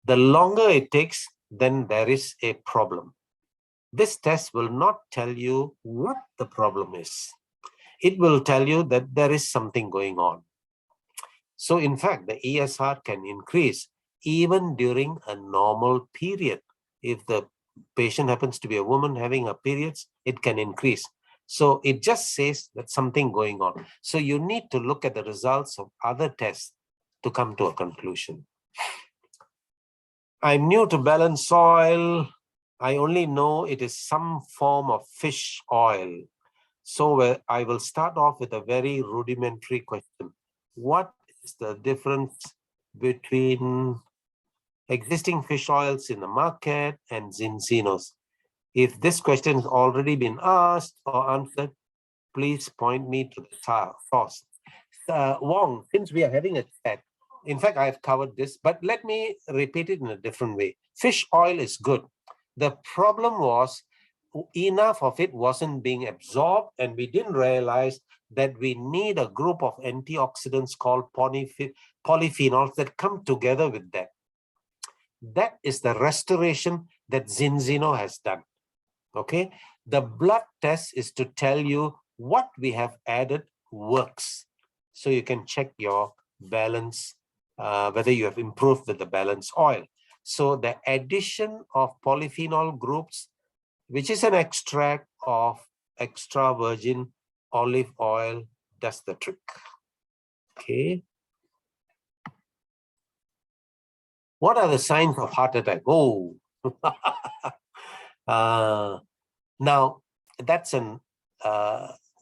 The longer it takes, then there is a problem. This test will not tell you what the problem is. It will tell you that there is something going on. So in fact, the ESR can increase even during a normal period. If the patient happens to be a woman having her periods, it can increase. So it just says that something going on. So you need to look at the results of other tests to come to a conclusion. I'm new to balanced oil. I only know it is some form of fish oil. So I will start off with a very rudimentary question. What is the difference between existing fish oils in the market and zinzinos? If this question has already been asked or answered, please point me to the source. Wong, since we are having a chat, in fact, I've covered this, but let me repeat it in a different way. Fish oil is good. The problem was enough of it wasn't being absorbed, and we didn't realize that we need a group of antioxidants called polyphenols that come together with that. That is the restoration that Zinzino has done. Okay, the blood test is to tell you what we have added works. So you can check your balance, whether you have improved with the balanced oil. So the addition of polyphenol groups, which is an extract of extra virgin olive oil, does the trick. Okay. What are the signs of heart attack? Oh, now that's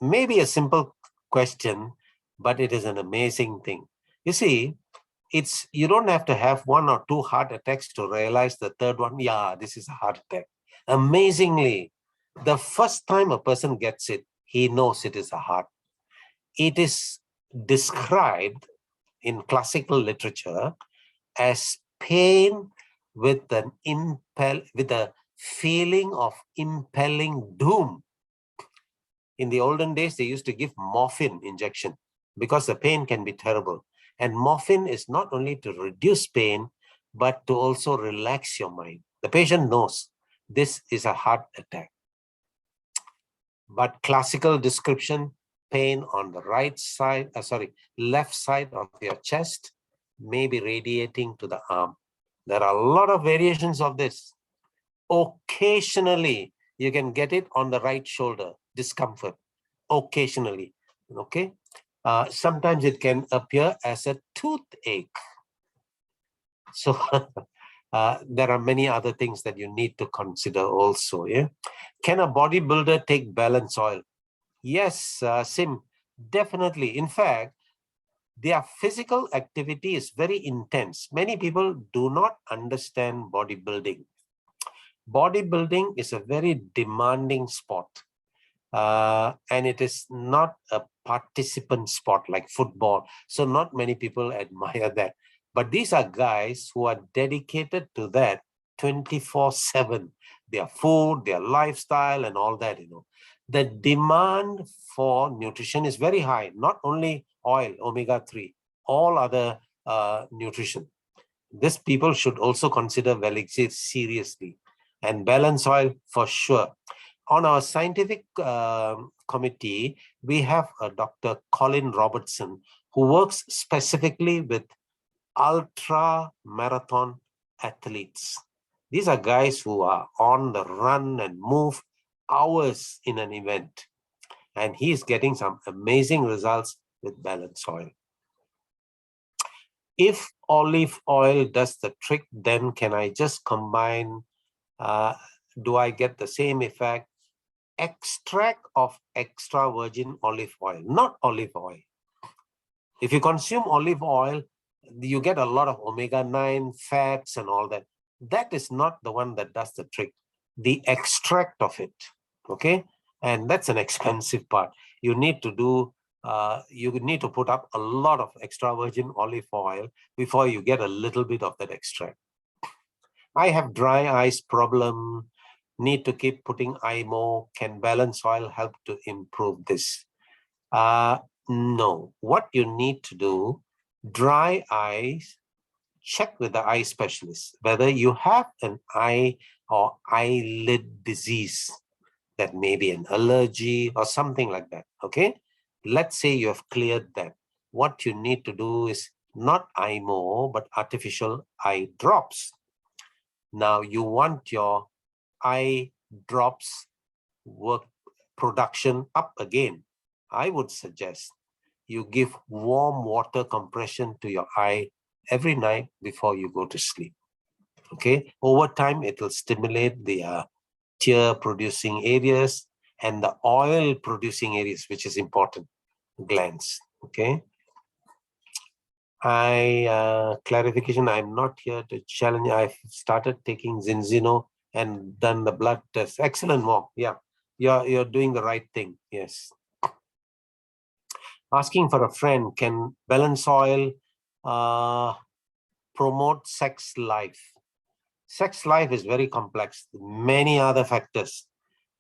maybe a simple question, but it is an amazing thing. You see, you don't have to have 1 or 2 heart attacks to realize the third one, yeah, this is a heart attack. Amazingly, the first time a person gets it, he knows it is a heart. It is described in classical literature as pain with a feeling of impelling doom. In the olden days, they used to give morphine injection because the pain can be terrible. And morphine is not only to reduce pain, but to also relax your mind. The patient knows this is a heart attack. But classical description, pain on the left side of your chest may be radiating to the arm. There are a lot of variations of this. Occasionally, you can get it on the right shoulder, discomfort, occasionally, okay? Sometimes it can appear as a toothache. So there are many other things that you need to consider also, yeah? Can a bodybuilder take balance oil? Yes, Sim, definitely. In fact, their physical activity is very intense. Many people do not understand bodybuilding. Bodybuilding is a very demanding sport. And it is not a participant sport like football. So not many people admire that. But these are guys who are dedicated to that 24/7. Their food, their lifestyle, and all that, you know. The demand for nutrition is very high, not only oil, omega-3, all other nutrition. These people should also consider very seriously. And balance oil for sure. On our scientific committee, we have a Dr. Colin Robertson who works specifically with ultra marathon athletes. These are guys who are on the run and move hours in an event. And he's getting some amazing results with balance oil. If olive oil does the trick, then can I just combine, do I get the same effect? Extract of extra virgin olive oil, not olive oil. If you consume olive oil, you get a lot of omega-9 fats and all that. That is not the one that does the trick. The extract of it, okay? And that's an expensive part. You need to do, you need to put up a lot of extra virgin olive oil before you get a little bit of that extract. I have dry eyes problem, need to keep putting eye-more. Can balance oil help to improve this? No. What you need to do, dry eyes, check with the eye specialist whether you have an eye or eyelid disease. That may be an allergy or something like that, okay? Let's say you have cleared that. What you need to do is not eye-more, but artificial eye drops. Now you want your eye drops work production up again. I would suggest you give warm water compression to your eye every night before you go to sleep. Okay, over time it will stimulate the tear producing areas and the oil producing areas, which is important, glands. Okay, clarification, I'm not here to challenge. I've started taking Zinzino and done the blood test. Excellent, Mom. Yeah, you're doing the right thing. Yes. Asking for a friend, can balance oil promote sex life? Sex life is very complex. Many other factors.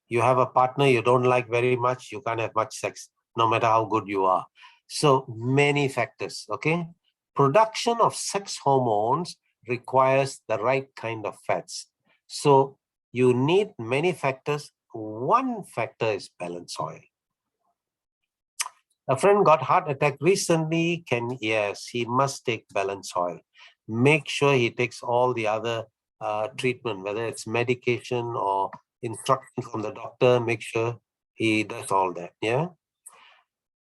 You have a partner you don't like very much, you can't have much sex, no matter how good you are. So many factors, okay? Production of sex hormones requires the right kind of fats. So you need many factors. One factor is balance oil. A friend got heart attack recently. Yes, he must take balance oil. Make sure he takes all the other treatment, whether it's medication or instruction from the doctor. Make sure he does all that. Yeah.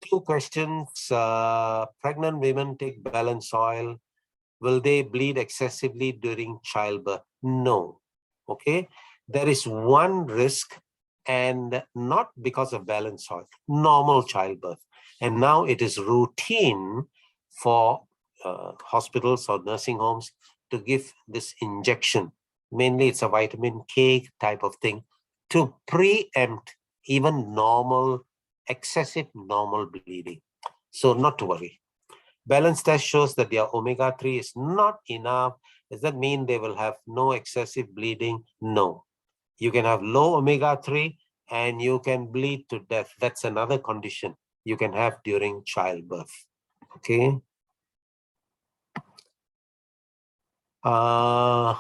2 questions. Pregnant women take balance oil. Will they bleed excessively during childbirth? No. Okay. There is one risk, and not because of balance oil, normal childbirth. And now it is routine for hospitals or nursing homes to give this injection. Mainly it's a vitamin K type of thing to preempt even excessive normal bleeding. So not to worry. Balance test shows that their omega-3 is not enough. Does that mean they will have no excessive bleeding? No. You can have low omega-3 and you can bleed to death. That's another condition you can have during childbirth. Okay. I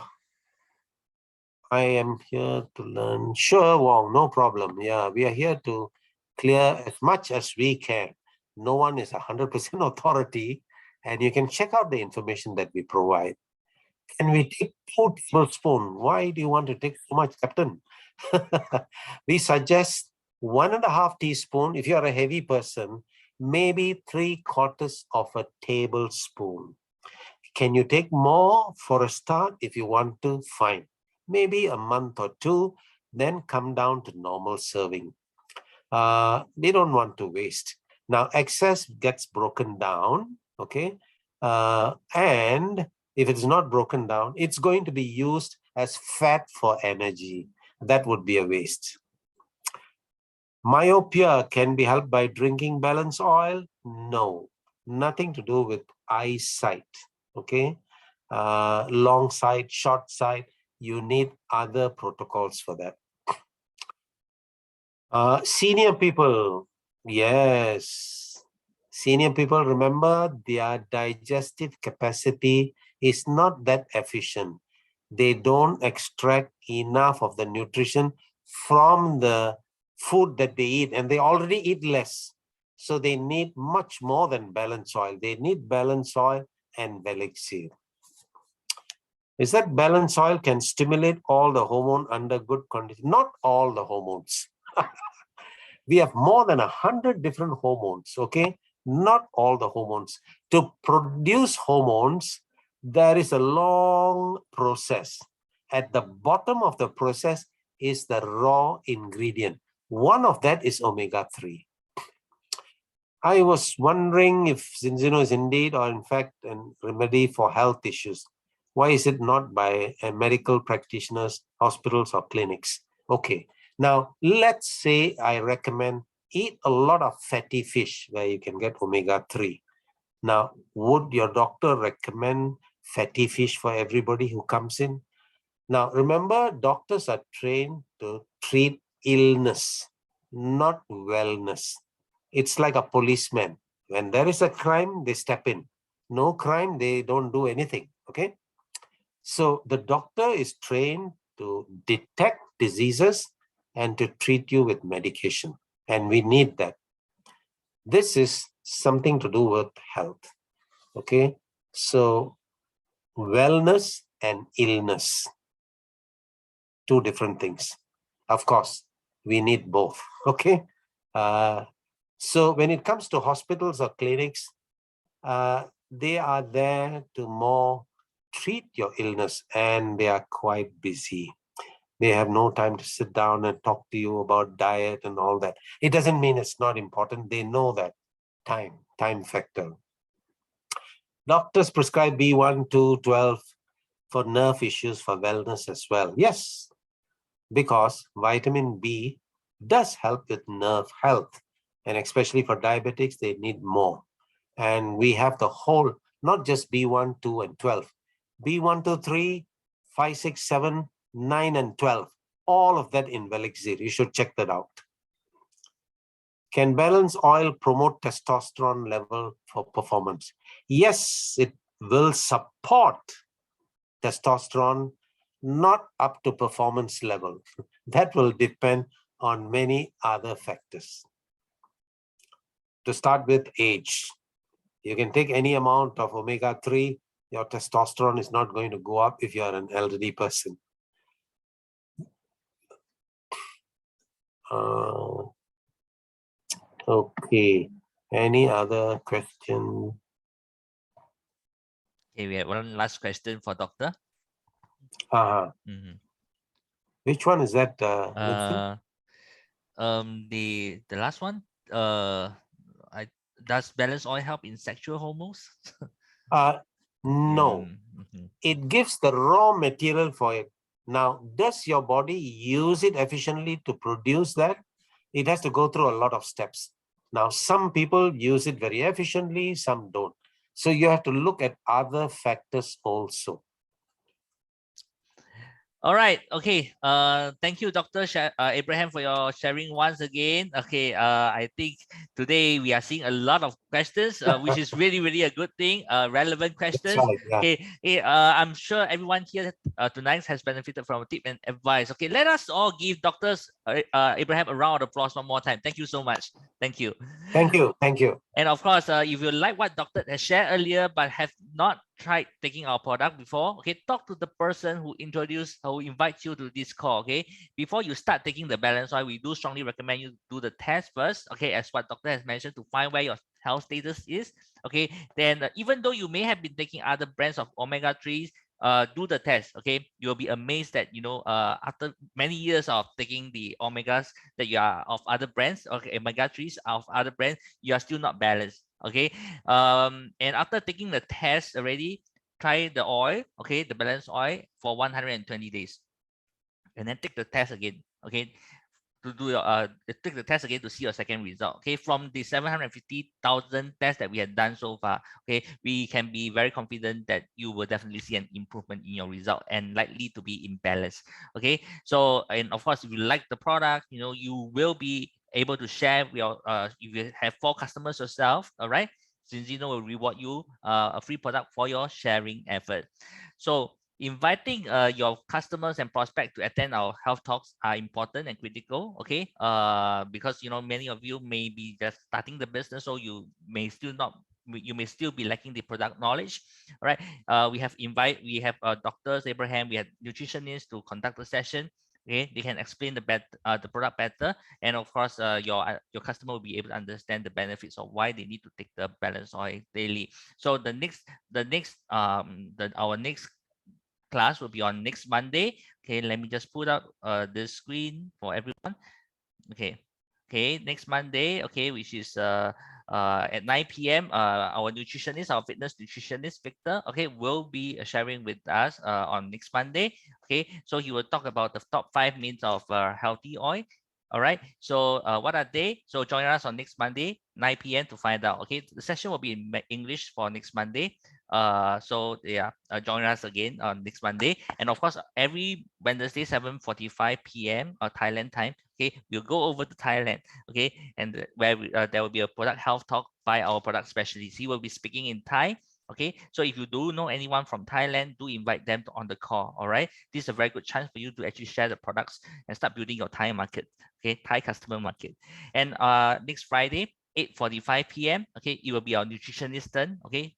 am here to learn. Sure, Wong, no problem. Yeah, we are here to clear as much as we can. No one is 100% authority, and you can check out the information that we provide. Can we take 2 tablespoons? Why do you want to take so much, Captain? We suggest 1.5 teaspoons. If you are a heavy person, maybe 3/4 of a tablespoon. Can you take more for a start? If you want to, fine. Maybe a month or 2, then come down to normal serving. They don't want to waste. Now, excess gets broken down, okay? And if it's not broken down, it's going to be used as fat for energy. That would be a waste. Myopia can be helped by drinking balance oil? No, nothing to do with eyesight, okay? Long sight, short sight, you need other protocols for that. Senior people, yes. Senior people, remember, their digestive capacity is not that efficient. They don't extract enough of the nutrition from the food that they eat, and they already eat less. So they need much more than balance oil. They need balance oil and elixir. Is that balance oil can stimulate all the hormone under good condition? Not all the hormones. We have more than 100 different hormones, okay? Not all the hormones. To produce hormones, there is a long process. At the bottom of the process is the raw ingredient. One of that is omega-3. I was wondering if Zinzino is indeed or in fact a remedy for health issues. Why is it not by medical practitioners, hospitals, or clinics? Okay, now let's say I recommend eat a lot of fatty fish where you can get omega-3. Now, would your doctor recommend fatty fish for everybody who comes in? Now, remember, doctors are trained to treat illness, not wellness. It's like a policeman. When there is a crime, they step in. No crime, they don't do anything, okay? So the doctor is trained to detect diseases and to treat you with medication. And we need that. This is something to do with health, okay? So wellness and illness, 2 different things. Of course, we need both, okay? So when it comes to hospitals or clinics, they are there to more treat your illness, and they are quite busy. They have no time to sit down and talk to you about diet and all that. It doesn't mean it's not important. They know that time factor. Doctors prescribe B1, 2, 12 for nerve issues for wellness as well. Yes, because vitamin B does help with nerve health. And especially for diabetics, they need more. And we have the whole, not just B1, 2, and 12. B1, 2, 3, 5, 6, 7, 9, and 12. All of that in elixir. You should check that out. Can balance oil promote testosterone level for performance? Yes, it will support testosterone, not up to performance level. That will depend on many other factors. To start with, age. You can take any amount of omega-3, your testosterone is not going to go up if you are an elderly person. Okay, any other question? Okay, we have one last question for Doctor. Which one is that? The last one. Does balance oil help in sexual hormones? No, it gives the raw material for it. Now, does your body use it efficiently to produce that? It has to go through a lot of steps. Now, some people use it very efficiently, some don't. So you have to look at other factors also. All right. Okay. Thank you, Dr. Abraham, for your sharing once again. Okay. I think today we are seeing a lot of questions, which is really, really a good thing. Relevant questions. Right, yeah. Okay. I'm sure everyone here tonight has benefited from a tip and advice. Okay. Let us all give Dr. Abraham a round of applause one more time. Thank you so much. Thank you. Thank you. Thank you. And of course, if you like what Doctor has shared earlier, but have not tried taking our product before, okay, talk to the person who invites you to this call, okay? Before you start taking the balance oil, we do strongly recommend you do the test first, okay, as what Doctor has mentioned, to find where your health status is, okay? Then even though you may have been taking other brands of omega-3s, do the test, okay? You'll be amazed that, after many years of taking the omegas that you are of other brands, okay, omega-3s of other brands, you are still not balanced, okay? And after taking the test already, try the oil, okay, the balance oil for 120 days, and then take the test again, okay, to do your take the test again to see your second result. Okay, from the 750,000 tests that we have done so far, okay, we can be very confident that you will definitely see an improvement in your result and likely to be in balance. Okay, so, and of course, if you like the product, you will be able to share with your if you have 4 customers yourself, all right, Zinzino will reward you a free product for your sharing effort. So inviting your customers and prospects to attend our health talks are important and critical, okay, because many of you may be just starting the business, so you may still be lacking the product knowledge. All right, we have doctors, Abraham, we have nutritionists to conduct the session. Okay, they can explain the product better, and of course, your customer will be able to understand the benefits of why they need to take the balance oil daily. So our next class will be on next Monday. Okay, let me just put up the screen for everyone. Okay, next Monday, okay, which is at 9 p.m. Our nutritionist, our fitness nutritionist, Victor, okay, will be sharing with us on next Monday. Okay, so he will talk about the top 5 means of healthy oil. All right, so what are they? So join us on next Monday, 9 p.m. to find out. Okay, the session will be in English for next Monday. So yeah, join us again on next Monday, and of course every Wednesday 7:45 p.m. Thailand time. Okay, we'll go over to Thailand. Okay, and where there will be a product health talk by our product specialist. He will be speaking in Thai. Okay, so if you do know anyone from Thailand, do invite them on the call. All right, this is a very good chance for you to actually share the products and start building your Thai market. Okay, Thai customer market. And next Friday, 8:45 p.m. Okay, it will be our nutritionist turn. Okay,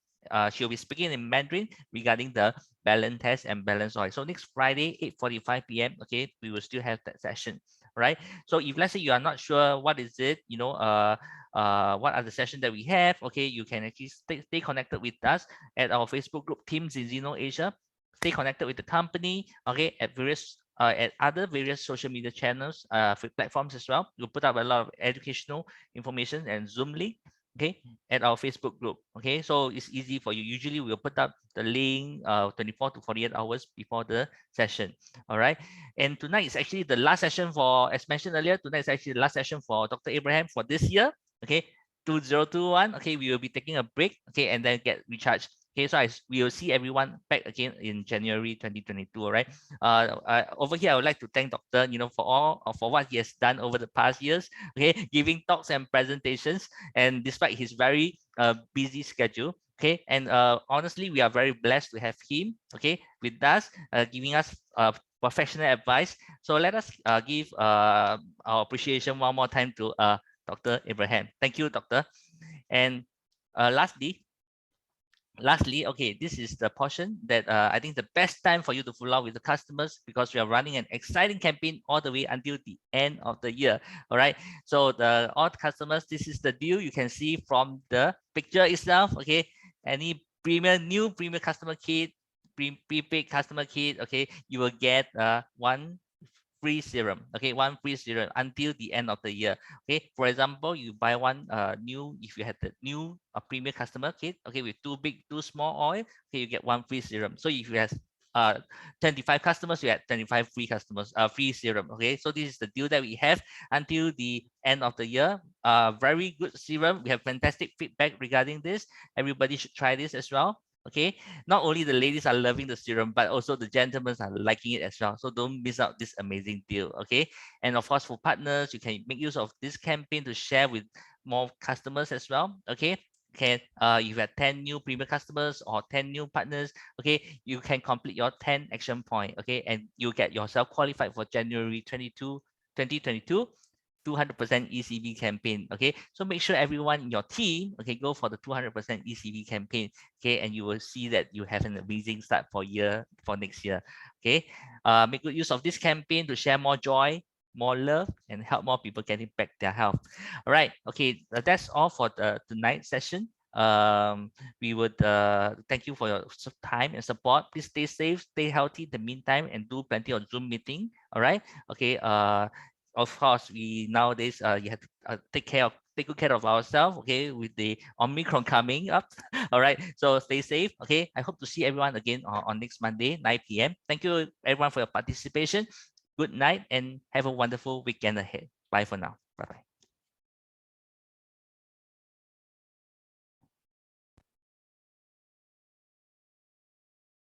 she'll be speaking in Mandarin regarding the balance test and balance oil. So next Friday, 8:45 p.m. Okay, we will still have that session, right? So if let's say you are not sure what is it, what are the sessions that we have, okay, you can actually stay connected with us at our Facebook group, Team Zinzino Asia. Stay connected with the company, okay, at other various social media channels, platforms as well. We'll put up a lot of educational information and Zoom link, okay, at our Facebook group. Okay, so it's easy for you. Usually we'll put up the link 24 to 48 hours before the session. All right, and tonight is actually the last session for, as mentioned earlier, tonight is actually the last session for Dr. Abraham for this year. Okay, 2021. Okay, we will be taking a break, okay, and then get recharged. Okay, so we will see everyone back again in January 2022. All right. Over here, I would like to thank Doctor, for what he has done over the past years. Okay, giving talks and presentations, and despite his very busy schedule. Okay, and honestly, we are very blessed to have him. Okay, with us, giving us professional advice. So let us give our appreciation one more time to Dr. Abraham. Thank you, Doctor. And lastly, okay, this is the portion that I think the best time for you to follow up with the customers, because we are running an exciting campaign all the way until the end of the year. All right, so all the customers, this is the deal you can see from the picture itself. Okay, any new premium customer kit, prepaid customer kit, okay, you will get one free serum. Okay, one free serum until the end of the year. Okay, for example, you buy one new, if you had the new premium customer kit, okay, with two big, two small oil, okay, you get one free serum. So if you have 25 customers, you have 25 free customers, free serum. Okay, so this is the deal that we have until the end of the year. Very good serum. We have fantastic feedback regarding this. Everybody should try this as well. Okay, not only the ladies are loving the serum, but also the gentlemen are liking it as well. So don't miss out this amazing deal. Okay, and of course for partners, you can make use of this campaign to share with more customers as well. Okay, if you have 10 new premium customers or 10 new partners, okay, you can complete your 10 action point. Okay, and you get yourself qualified for January 2022 200% ECB campaign. Okay, so make sure everyone in your team, okay, go for the 200% ECB campaign. Okay, and you will see that you have an amazing start for next year. Okay, make good use of this campaign to share more joy, more love, and help more people getting back their health. All right, okay, that's all for the tonight's session. We would thank you for your time and support. Please stay safe, stay healthy in the meantime, and do plenty of Zoom meeting. All right, okay. Of course, we nowadays you have to take good care of ourselves. Okay, with the Omicron coming up. All right, so stay safe. Okay, I hope to see everyone again on next Monday 9 p.m. Thank you everyone for your participation. Good night and have a wonderful weekend ahead. Bye for now. Bye bye.